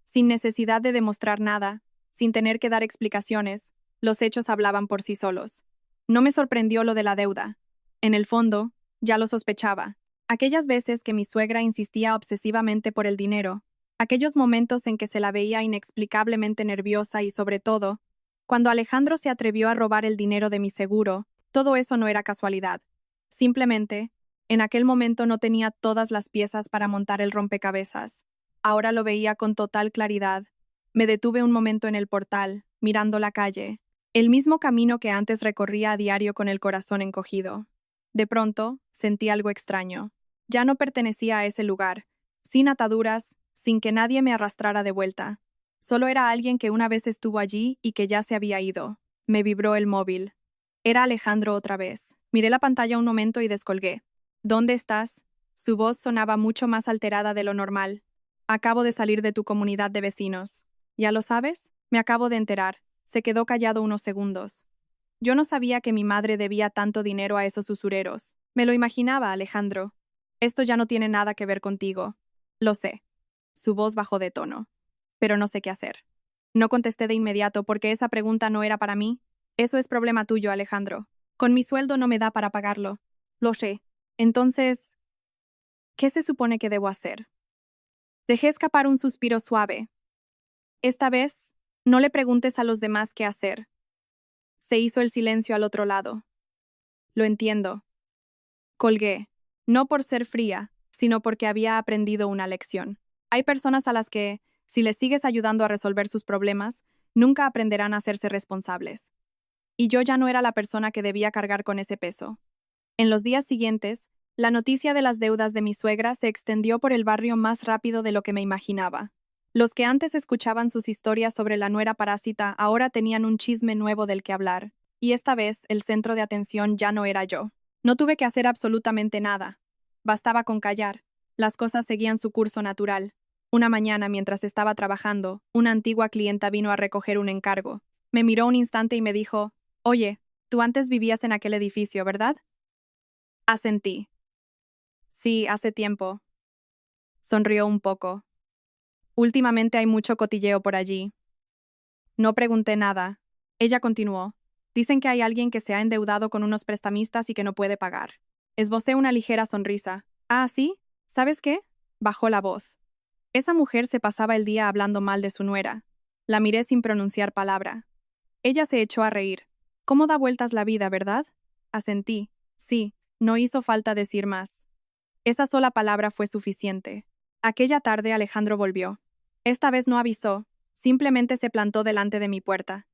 Sin necesidad de demostrar nada, sin tener que dar explicaciones, los hechos hablaban por sí solos. No me sorprendió lo de la deuda. En el fondo, ya lo sospechaba. Aquellas veces que mi suegra insistía obsesivamente por el dinero, aquellos momentos en que se la veía inexplicablemente nerviosa y, sobre todo, cuando Alejandro se atrevió a robar el dinero de mi seguro, todo eso no era casualidad. Simplemente, en aquel momento no tenía todas las piezas para montar el rompecabezas. Ahora lo veía con total claridad. Me detuve un momento en el portal, mirando la calle, el mismo camino que antes recorría a diario con el corazón encogido. De pronto, sentí algo extraño. Ya no pertenecía a ese lugar, sin ataduras, sin que nadie me arrastrara de vuelta. Solo era alguien que una vez estuvo allí y que ya se había ido. Me vibró el móvil. Era Alejandro otra vez. Miré la pantalla un momento y descolgué. ¿Dónde estás? Su voz sonaba mucho más alterada de lo normal. Acabo de salir de tu comunidad de vecinos. ¿Ya lo sabes? Me acabo de enterar. Se quedó callado unos segundos. Yo no sabía que mi madre debía tanto dinero a esos usureros. Me lo imaginaba, Alejandro. Esto ya no tiene nada que ver contigo. Lo sé. Su voz bajó de tono. Pero no sé qué hacer. No contesté de inmediato porque esa pregunta no era para mí. Eso es problema tuyo, Alejandro. Con mi sueldo no me da para pagarlo. Lo sé. Entonces, ¿qué se supone que debo hacer? Dejé escapar un suspiro suave. Esta vez, no le preguntes a los demás qué hacer. Se hizo el silencio al otro lado. Lo entiendo. Colgué, no por ser fría, sino porque había aprendido una lección. Hay personas a las que, si les sigues ayudando a resolver sus problemas, nunca aprenderán a hacerse responsables. Y yo ya no era la persona que debía cargar con ese peso. En los días siguientes, la noticia de las deudas de mi suegra se extendió por el barrio más rápido de lo que me imaginaba. Los que antes escuchaban sus historias sobre la nuera parásita ahora tenían un chisme nuevo del que hablar, y esta vez el centro de atención ya no era yo. No tuve que hacer absolutamente nada. Bastaba con callar. Las cosas seguían su curso natural. Una mañana, mientras estaba trabajando, una antigua clienta vino a recoger un encargo. Me miró un instante y me dijo, «Oye, tú antes vivías en aquel edificio, ¿verdad?» Asentí. «Sí, hace tiempo». Sonrió un poco. «Últimamente hay mucho cotilleo por allí». No pregunté nada. Ella continuó. «Dicen que hay alguien que se ha endeudado con unos prestamistas y que no puede pagar». Esbocé una ligera sonrisa. «Ah, ¿sí? ¿Sabes qué?» Bajó la voz. Esa mujer se pasaba el día hablando mal de su nuera. La miré sin pronunciar palabra. Ella se echó a reír. «¿Cómo da vueltas la vida, verdad?» Asentí. Sí, no hizo falta decir más. Esa sola palabra fue suficiente. Aquella tarde Alejandro volvió. Esta vez no avisó, simplemente se plantó delante de mi puerta.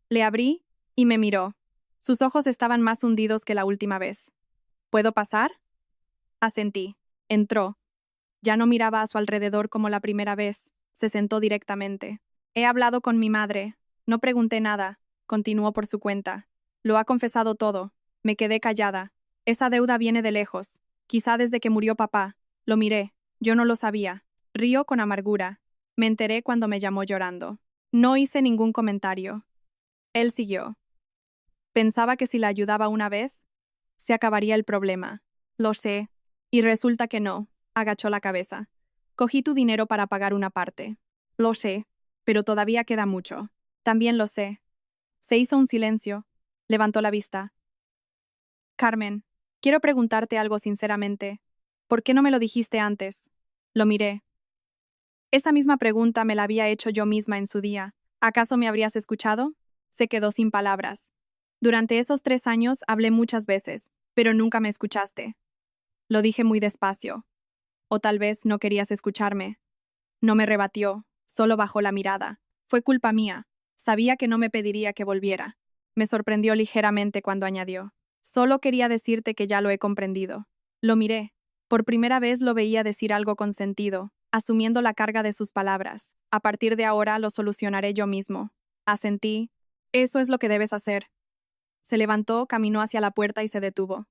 Le abrí y me miró. Sus ojos estaban más hundidos que la última vez. «¿Puedo pasar?» Asentí. Entró. Ya no miraba a su alrededor como la primera vez. Se sentó directamente. «He hablado con mi madre. No pregunté nada», continuó por su cuenta. «Lo ha confesado todo». Me quedé callada. Esa deuda viene de lejos. Quizá desde que murió papá. Lo miré. Yo no lo sabía. Río con amargura. Me enteré cuando me llamó llorando. No hice ningún comentario. Él siguió. Pensaba que si la ayudaba una vez, se acabaría el problema. Lo sé. Y resulta que no. Agachó la cabeza. Cogí tu dinero para pagar una parte. Lo sé. Pero todavía queda mucho. También lo sé. Se hizo un silencio. Levantó la vista. Carmen, quiero preguntarte algo sinceramente. ¿Por qué no me lo dijiste antes? Lo miré. Esa misma pregunta me la había hecho yo misma en su día. ¿Acaso me habrías escuchado? Se quedó sin palabras. Durante esos 3 años hablé muchas veces, pero nunca me escuchaste. Lo dije muy despacio. O tal vez no querías escucharme. No me rebatió, solo bajó la mirada. Fue culpa mía. Sabía que no me pediría que volviera. Me sorprendió ligeramente cuando añadió: solo quería decirte que ya lo he comprendido. Lo miré. Por primera vez lo veía decir algo con sentido, asumiendo la carga de sus palabras. A partir de ahora lo solucionaré yo mismo. Asentí. Eso es lo que debes hacer. Se levantó, caminó hacia la puerta y se detuvo.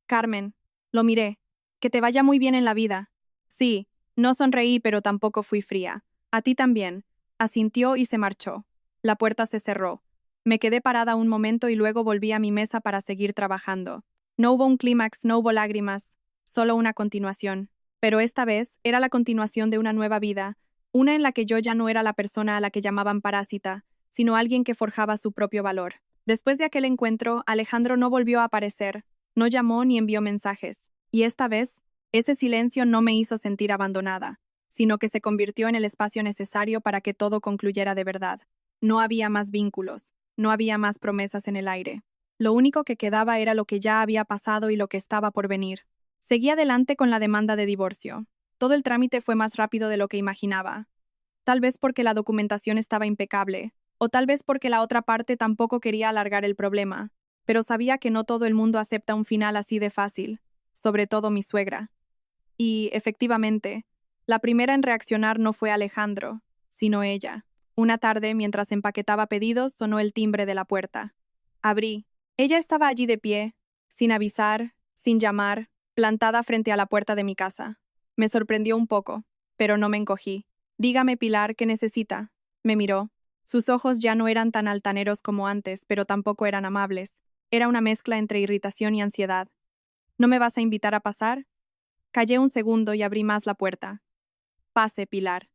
Carmen. Lo miré. Que te vaya muy bien en la vida. Sí, no sonreí, pero tampoco fui fría. A ti también. Asintió y se marchó. La puerta se cerró. Me quedé parada un momento y luego volví a mi mesa para seguir trabajando. No hubo un clímax, no hubo lágrimas, solo una continuación. Pero esta vez era la continuación de una nueva vida, una en la que yo ya no era la persona a la que llamaban parásita, sino alguien que forjaba su propio valor. Después de aquel encuentro, Alejandro no volvió a aparecer, no llamó ni envió mensajes. Y esta vez, ese silencio no me hizo sentir abandonada, sino que se convirtió en el espacio necesario para que todo concluyera de verdad. No había más vínculos, no había más promesas en el aire. Lo único que quedaba era lo que ya había pasado y lo que estaba por venir. Seguí adelante con la demanda de divorcio. Todo el trámite fue más rápido de lo que imaginaba. Tal vez porque la documentación estaba impecable, o tal vez porque la otra parte tampoco quería alargar el problema, pero sabía que no todo el mundo acepta un final así de fácil, sobre todo mi suegra. Y, efectivamente, la primera en reaccionar no fue Alejandro, sino ella. Una tarde, mientras empaquetaba pedidos, sonó el timbre de la puerta. Abrí. Ella estaba allí de pie, sin avisar, sin llamar, plantada frente a la puerta de mi casa. Me sorprendió un poco, pero no me encogí. Dígame, Pilar, ¿qué necesita? Me miró. Sus ojos ya no eran tan altaneros como antes, pero tampoco eran amables. Era una mezcla entre irritación y ansiedad. ¿No me vas a invitar a pasar? Callé un segundo y abrí más la puerta. Pase, Pilar.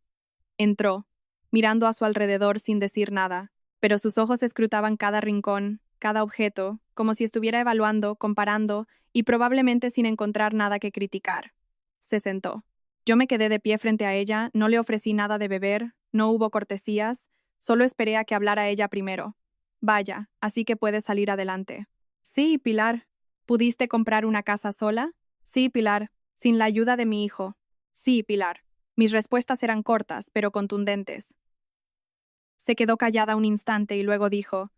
Entró, mirando a su alrededor sin decir nada, pero sus ojos escrutaban cada rincón, cada objeto, como si estuviera evaluando, comparando y probablemente sin encontrar nada que criticar. Se sentó. Yo me quedé de pie frente a ella, no le ofrecí nada de beber, no hubo cortesías, solo esperé a que hablara ella primero. Vaya, así que puedes salir adelante. Sí, Pilar. ¿Pudiste comprar una casa sola? Sí, Pilar, sin la ayuda de mi hijo. Sí, Pilar. Mis respuestas eran cortas, pero contundentes. Se quedó callada un instante y luego dijo: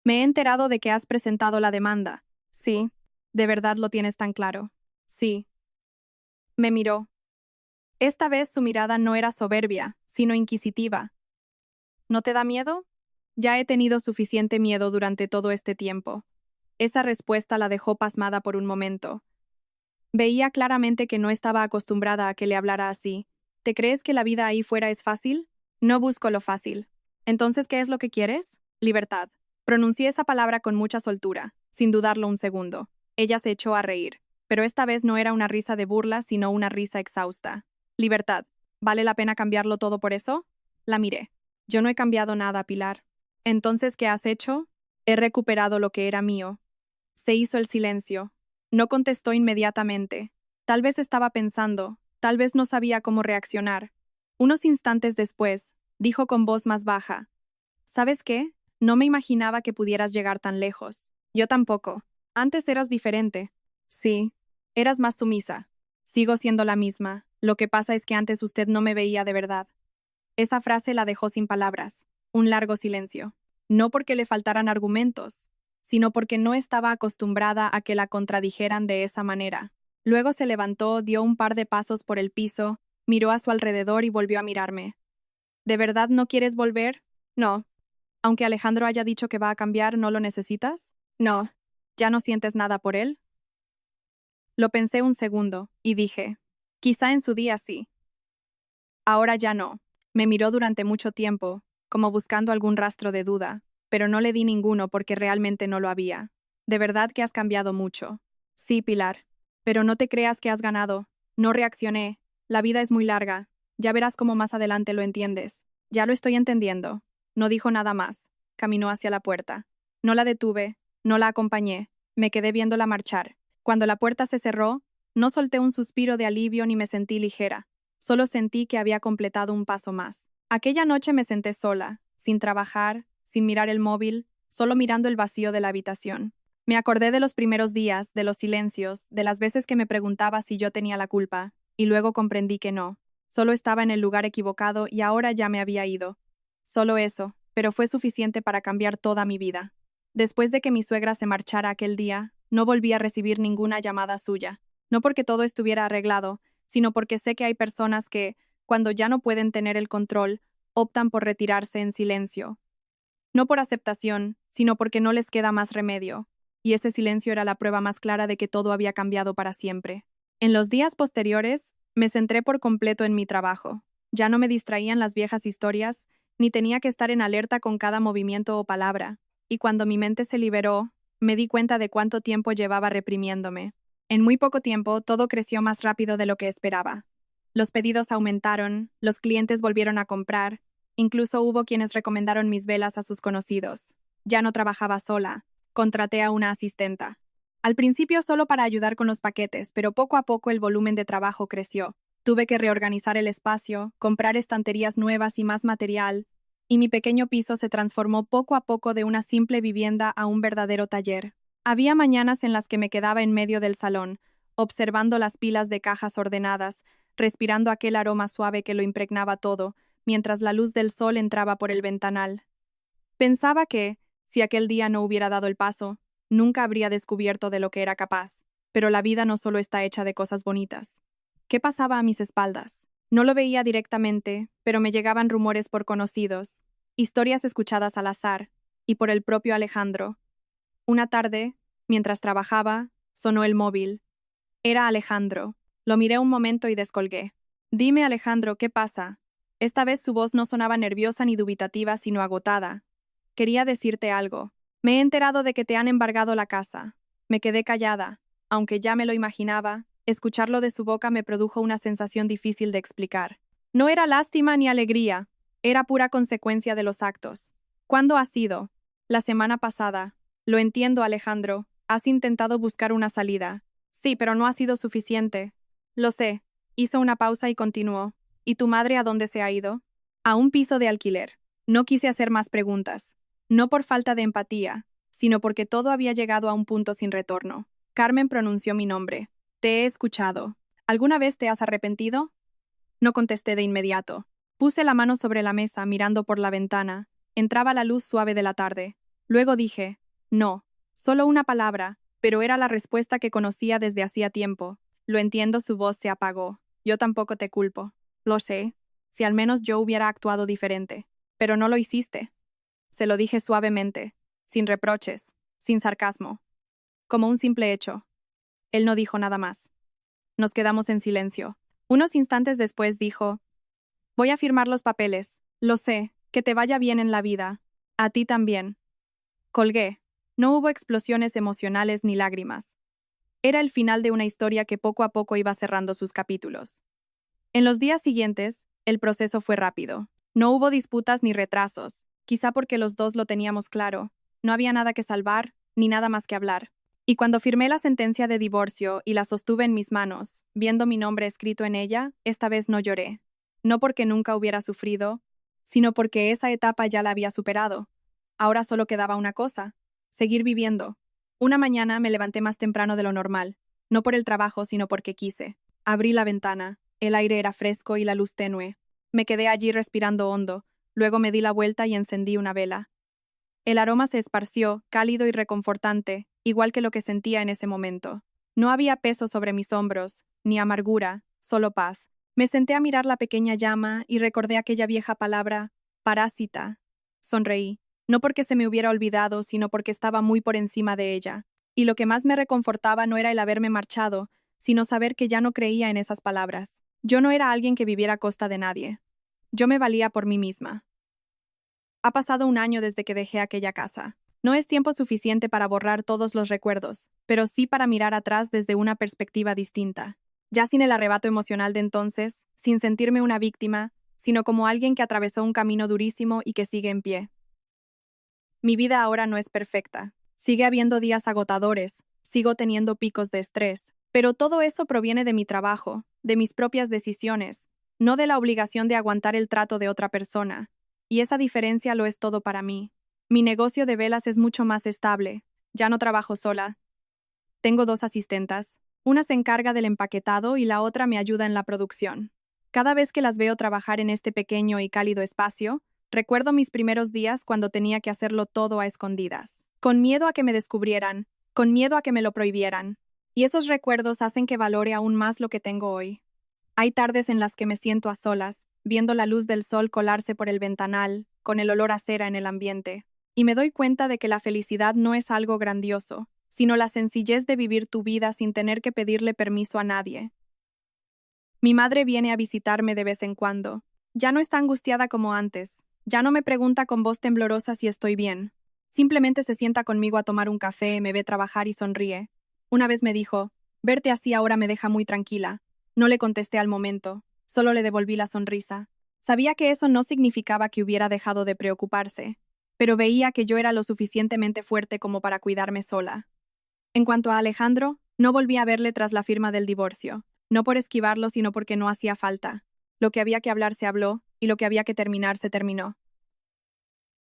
me he enterado de que has presentado la demanda. Sí. ¿De verdad lo tienes tan claro? Sí. Me miró. Esta vez su mirada no era soberbia, sino inquisitiva. ¿No te da miedo? Ya he tenido suficiente miedo durante todo este tiempo. Esa respuesta la dejó pasmada por un momento. Veía claramente que no estaba acostumbrada a que le hablara así. ¿Te crees que la vida ahí fuera es fácil? No busco lo fácil. Entonces, ¿qué es lo que quieres? Libertad. Pronuncié esa palabra con mucha soltura, sin dudarlo un segundo. Ella se echó a reír, pero esta vez no era una risa de burla, sino una risa exhausta. Libertad. ¿Vale la pena cambiarlo todo por eso? La miré. Yo no he cambiado nada, Pilar. Entonces, ¿qué has hecho? He recuperado lo que era mío. Se hizo el silencio. No contestó inmediatamente. Tal vez estaba pensando, tal vez no sabía cómo reaccionar. Unos instantes después, dijo con voz más baja: ¿sabes qué? No me imaginaba que pudieras llegar tan lejos. Yo tampoco. Antes eras diferente. Sí. Eras más sumisa. Sigo siendo la misma. Lo que pasa es que antes usted no me veía de verdad. Esa frase la dejó sin palabras. Un largo silencio. No porque le faltaran argumentos, sino porque no estaba acostumbrada a que la contradijeran de esa manera. Luego se levantó, dio un par de pasos por el piso, miró a su alrededor y volvió a mirarme. ¿De verdad no quieres volver? No. Aunque Alejandro haya dicho que va a cambiar, ¿no lo necesitas? No. ¿Ya no sientes nada por él? Lo pensé un segundo, y dije: quizá en su día sí. Ahora ya no. Me miró durante mucho tiempo, como buscando algún rastro de duda, pero no le di ninguno porque realmente no lo había. De verdad que has cambiado mucho. Sí, Pilar. Pero no te creas que has ganado. No reaccioné. La vida es muy larga. Ya verás cómo más adelante lo entiendes. Ya lo estoy entendiendo. No dijo nada más. Caminó hacia la puerta. No la detuve, no la acompañé. Me quedé viéndola marchar. Cuando la puerta se cerró, no solté un suspiro de alivio ni me sentí ligera. Solo sentí que había completado un paso más. Aquella noche me senté sola, sin trabajar, sin mirar el móvil, solo mirando el vacío de la habitación. Me acordé de los primeros días, de los silencios, de las veces que me preguntaba si yo tenía la culpa, y luego comprendí que no. Solo estaba en el lugar equivocado y ahora ya me había ido. Solo eso, pero fue suficiente para cambiar toda mi vida. Después de que mi suegra se marchara aquel día, no volví a recibir ninguna llamada suya. No porque todo estuviera arreglado, sino porque sé que hay personas que, cuando ya no pueden tener el control, optan por retirarse en silencio. No por aceptación, sino porque no les queda más remedio. Y ese silencio era la prueba más clara de que todo había cambiado para siempre. En los días posteriores, me centré por completo en mi trabajo. Ya no me distraían las viejas historias, ni tenía que estar en alerta con cada movimiento o palabra. Y cuando mi mente se liberó, me di cuenta de cuánto tiempo llevaba reprimiéndome. En muy poco tiempo, todo creció más rápido de lo que esperaba. Los pedidos aumentaron, los clientes volvieron a comprar, incluso hubo quienes recomendaron mis velas a sus conocidos. Ya no trabajaba sola, contraté a una asistenta. Al principio solo para ayudar con los paquetes, pero poco a poco el volumen de trabajo creció. Tuve que reorganizar el espacio, comprar estanterías nuevas y más material, y mi pequeño piso se transformó poco a poco de una simple vivienda a un verdadero taller. Había mañanas en las que me quedaba en medio del salón, observando las pilas de cajas ordenadas, respirando aquel aroma suave que lo impregnaba todo, mientras la luz del sol entraba por el ventanal. Pensaba que, si aquel día no hubiera dado el paso, nunca habría descubierto de lo que era capaz. Pero la vida no solo está hecha de cosas bonitas. ¿Qué pasaba a mis espaldas? No lo veía directamente, pero me llegaban rumores por conocidos, historias escuchadas al azar, y por el propio Alejandro. Una tarde, mientras trabajaba, sonó el móvil. Era Alejandro. Lo miré un momento y descolgué. Dime, Alejandro, ¿qué pasa? Esta vez su voz no sonaba nerviosa ni dubitativa, sino agotada. Quería decirte algo. Me he enterado de que te han embargado la casa. Me quedé callada. Aunque ya me lo imaginaba, escucharlo de su boca me produjo una sensación difícil de explicar. No era lástima ni alegría, era pura consecuencia de los actos. ¿Cuándo ha sido? La semana pasada. Lo entiendo, Alejandro. Has intentado buscar una salida. Sí, pero no ha sido suficiente. Lo sé. Hizo una pausa y continuó. ¿Y tu madre a dónde se ha ido? A un piso de alquiler. No quise hacer más preguntas. No por falta de empatía, sino porque todo había llegado a un punto sin retorno. Carmen pronunció mi nombre. Te he escuchado. ¿Alguna vez te has arrepentido? No contesté de inmediato. Puse la mano sobre la mesa mirando por la ventana. Entraba la luz suave de la tarde. Luego dije, no, solo una palabra, pero era la respuesta que conocía desde hacía tiempo. Lo entiendo, su voz se apagó. Yo tampoco te culpo. Lo sé. Si al menos yo hubiera actuado diferente. Pero no lo hiciste. Se lo dije suavemente, sin reproches, sin sarcasmo, como un simple hecho. Él no dijo nada más. Nos quedamos en silencio. Unos instantes después dijo, voy a firmar los papeles. Lo sé, que te vaya bien en la vida. A ti también. Colgué. No hubo explosiones emocionales ni lágrimas. Era el final de una historia que poco a poco iba cerrando sus capítulos. En los días siguientes, el proceso fue rápido. No hubo disputas ni retrasos, quizá porque los dos lo teníamos claro. No había nada que salvar, ni nada más que hablar. Y cuando firmé la sentencia de divorcio y la sostuve en mis manos, viendo mi nombre escrito en ella, esta vez no lloré. No porque nunca hubiera sufrido, sino porque esa etapa ya la había superado. Ahora solo quedaba una cosa: seguir viviendo. Una mañana me levanté más temprano de lo normal, no por el trabajo, sino porque quise. Abrí la ventana, el aire era fresco y la luz tenue. Me quedé allí respirando hondo, luego me di la vuelta y encendí una vela. El aroma se esparció, cálido y reconfortante, igual que lo que sentía en ese momento. No había peso sobre mis hombros, ni amargura, solo paz. Me senté a mirar la pequeña llama y recordé aquella vieja palabra, parásita. Sonreí, no porque se me hubiera olvidado, sino porque estaba muy por encima de ella. Y lo que más me reconfortaba no era el haberme marchado, sino saber que ya no creía en esas palabras. Yo no era alguien que viviera a costa de nadie. Yo me valía por mí misma. Ha pasado un año desde que dejé aquella casa. No es tiempo suficiente para borrar todos los recuerdos, pero sí para mirar atrás desde una perspectiva distinta. Ya sin el arrebato emocional de entonces, sin sentirme una víctima, sino como alguien que atravesó un camino durísimo y que sigue en pie. Mi vida ahora no es perfecta. Sigue habiendo días agotadores, sigo teniendo picos de estrés, pero todo eso proviene de mi trabajo, de mis propias decisiones, no de la obligación de aguantar el trato de otra persona. Y esa diferencia lo es todo para mí. Mi negocio de velas es mucho más estable. Ya no trabajo sola. Tengo 2 asistentas. Una se encarga del empaquetado y la otra me ayuda en la producción. Cada vez que las veo trabajar en este pequeño y cálido espacio, recuerdo mis primeros días cuando tenía que hacerlo todo a escondidas, con miedo a que me descubrieran, con miedo a que me lo prohibieran. Y esos recuerdos hacen que valore aún más lo que tengo hoy. Hay tardes en las que me siento a solas, viendo la luz del sol colarse por el ventanal, con el olor a cera en el ambiente, y me doy cuenta de que la felicidad no es algo grandioso, sino la sencillez de vivir tu vida sin tener que pedirle permiso a nadie. Mi madre viene a visitarme de vez en cuando. Ya no está angustiada como antes. Ya no me pregunta con voz temblorosa si estoy bien. Simplemente se sienta conmigo a tomar un café, me ve trabajar y sonríe. Una vez me dijo, verte así ahora me deja muy tranquila. No le contesté al momento, solo le devolví la sonrisa. Sabía que eso no significaba que hubiera dejado de preocuparse, pero veía que yo era lo suficientemente fuerte como para cuidarme sola. En cuanto a Alejandro, no volví a verle tras la firma del divorcio, no por esquivarlo, sino porque no hacía falta. Lo que había que hablar se habló, y lo que había que terminar se terminó.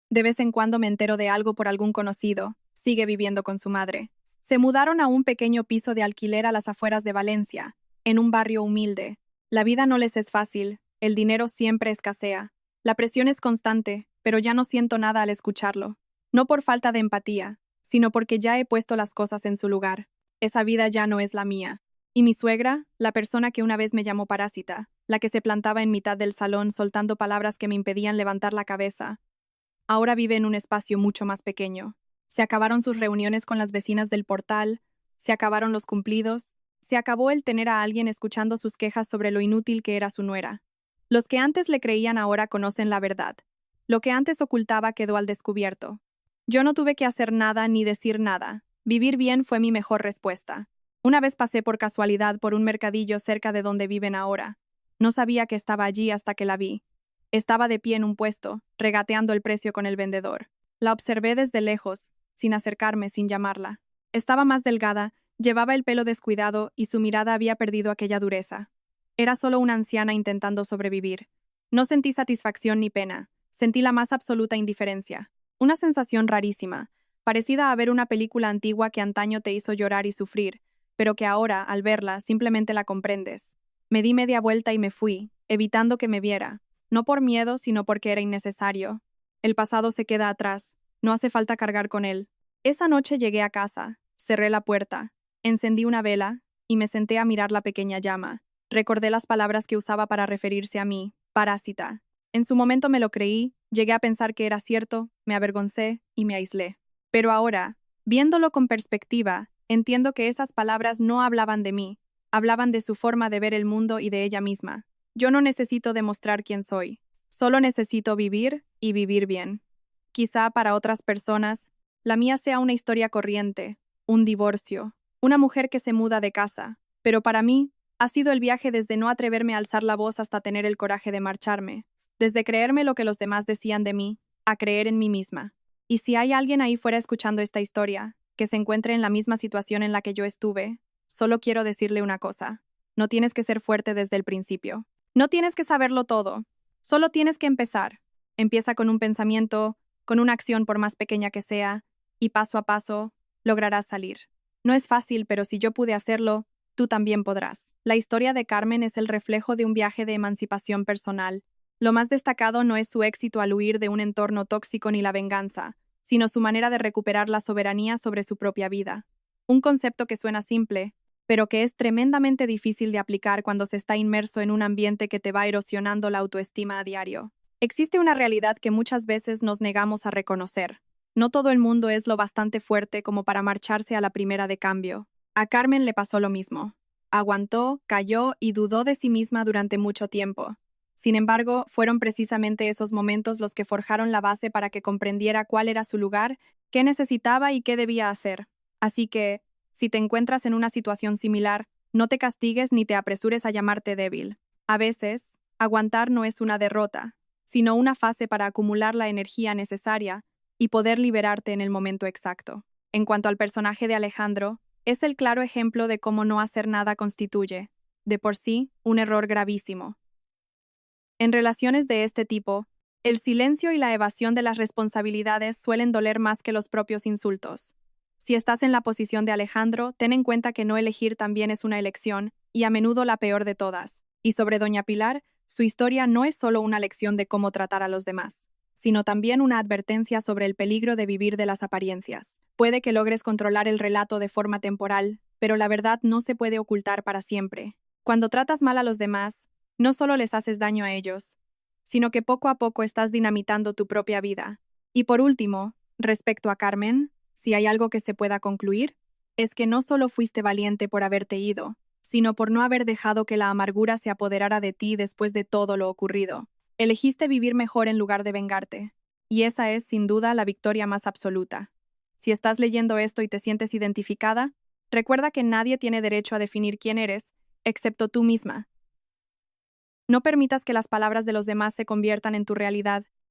De vez en cuando me entero de algo por algún conocido, sigue viviendo con su madre. Se mudaron a un pequeño piso de alquiler a las afueras de Valencia, en un barrio humilde. La vida no les es fácil, el dinero siempre escasea. La presión es constante, pero ya no siento nada al escucharlo. No por falta de empatía, sino porque ya he puesto las cosas en su lugar. Esa vida ya no es la mía. Y mi suegra, la persona que una vez me llamó parásita, la que se plantaba en mitad del salón soltando palabras que me impedían levantar la cabeza, ahora vive en un espacio mucho más pequeño. Se acabaron sus reuniones con las vecinas del portal, se acabaron los cumplidos, se acabó el tener a alguien escuchando sus quejas sobre lo inútil que era su nuera. Los que antes le creían ahora conocen la verdad. Lo que antes ocultaba quedó al descubierto. Yo no tuve que hacer nada ni decir nada. Vivir bien fue mi mejor respuesta. Una vez pasé por casualidad por un mercadillo cerca de donde viven ahora. No sabía que estaba allí hasta que la vi. Estaba de pie en un puesto, regateando el precio con el vendedor. La observé desde lejos, sin acercarme, sin llamarla. Estaba más delgada, llevaba el pelo descuidado y su mirada había perdido aquella dureza. Era solo una anciana intentando sobrevivir. No sentí satisfacción ni pena, sentí la más absoluta indiferencia. Una sensación rarísima, parecida a ver una película antigua que antaño te hizo llorar y sufrir, pero que ahora, al verla, simplemente la comprendes. Me di media vuelta y me fui, evitando que me viera. No por miedo, sino porque era innecesario. El pasado se queda atrás, no hace falta cargar con él. Esa noche llegué a casa, cerré la puerta, encendí una vela y me senté a mirar la pequeña llama. Recordé las palabras que usaba para referirse a mí, parásita. En su momento me lo creí, llegué a pensar que era cierto, me avergoncé y me aislé. Pero ahora, viéndolo con perspectiva, entiendo que esas palabras no hablaban de mí, hablaban de su forma de ver el mundo y de ella misma. Yo no necesito demostrar quién soy, solo necesito vivir y vivir bien. Quizá para otras personas, la mía sea una historia corriente, un divorcio, una mujer que se muda de casa, pero para mí ha sido el viaje desde no atreverme a alzar la voz hasta tener el coraje de marcharme, desde creerme lo que los demás decían de mí, a creer en mí misma. Y si hay alguien ahí fuera escuchando esta historia, que se encuentre en la misma situación en la que yo estuve, solo quiero decirle una cosa: no tienes que ser fuerte desde el principio. No tienes que saberlo todo, solo tienes que empezar. Empieza con un pensamiento, con una acción por más pequeña que sea, y paso a paso lograrás salir. No es fácil, pero si yo pude hacerlo, tú también podrás. La historia de Carmen es el reflejo de un viaje de emancipación personal. Lo más destacado no es su éxito al huir de un entorno tóxico ni la venganza, sino su manera de recuperar la soberanía sobre su propia vida. Un concepto que suena simple, pero que es tremendamente difícil de aplicar cuando se está inmerso en un ambiente que te va erosionando la autoestima a diario. Existe una realidad que muchas veces nos negamos a reconocer. No todo el mundo es lo bastante fuerte como para marcharse a la primera de cambio. A Carmen le pasó lo mismo. Aguantó, cayó y dudó de sí misma durante mucho tiempo. Sin embargo, fueron precisamente esos momentos los que forjaron la base para que comprendiera cuál era su lugar, qué necesitaba y qué debía hacer. Así que, si te encuentras en una situación similar, no te castigues ni te apresures a llamarte débil. A veces, aguantar no es una derrota, sino una fase para acumular la energía necesaria y poder liberarte en el momento exacto. En cuanto al personaje de Alejandro, es el claro ejemplo de cómo no hacer nada constituye, de por sí, un error gravísimo. En relaciones de este tipo, El silencio y la evasión de las responsabilidades suelen doler más que los propios insultos. Si estás en la posición de Alejandro, ten en cuenta que no elegir también es una elección, y a menudo la peor de todas. Y sobre doña Pilar, su historia no es solo una lección de cómo tratar a los demás, sino también una advertencia sobre el peligro de vivir de las apariencias. Puede que logres controlar el relato de forma temporal, pero la verdad no se puede ocultar para siempre. Cuando tratas mal a los demás, no solo les haces daño a ellos, sino que poco a poco estás dinamitando tu propia vida. Y por último, respecto a Carmen, si hay algo que se pueda concluir, es que no solo fuiste valiente por haberte ido, sino por no haber dejado que la amargura se apoderara de ti después de todo lo ocurrido. Elegiste vivir mejor en lugar de vengarte, y esa es, sin duda, la victoria más absoluta. Si estás leyendo esto y te sientes identificada, recuerda que nadie tiene derecho a definir quién eres, excepto tú misma. No permitas que las palabras de los demás se conviertan en tu realidad,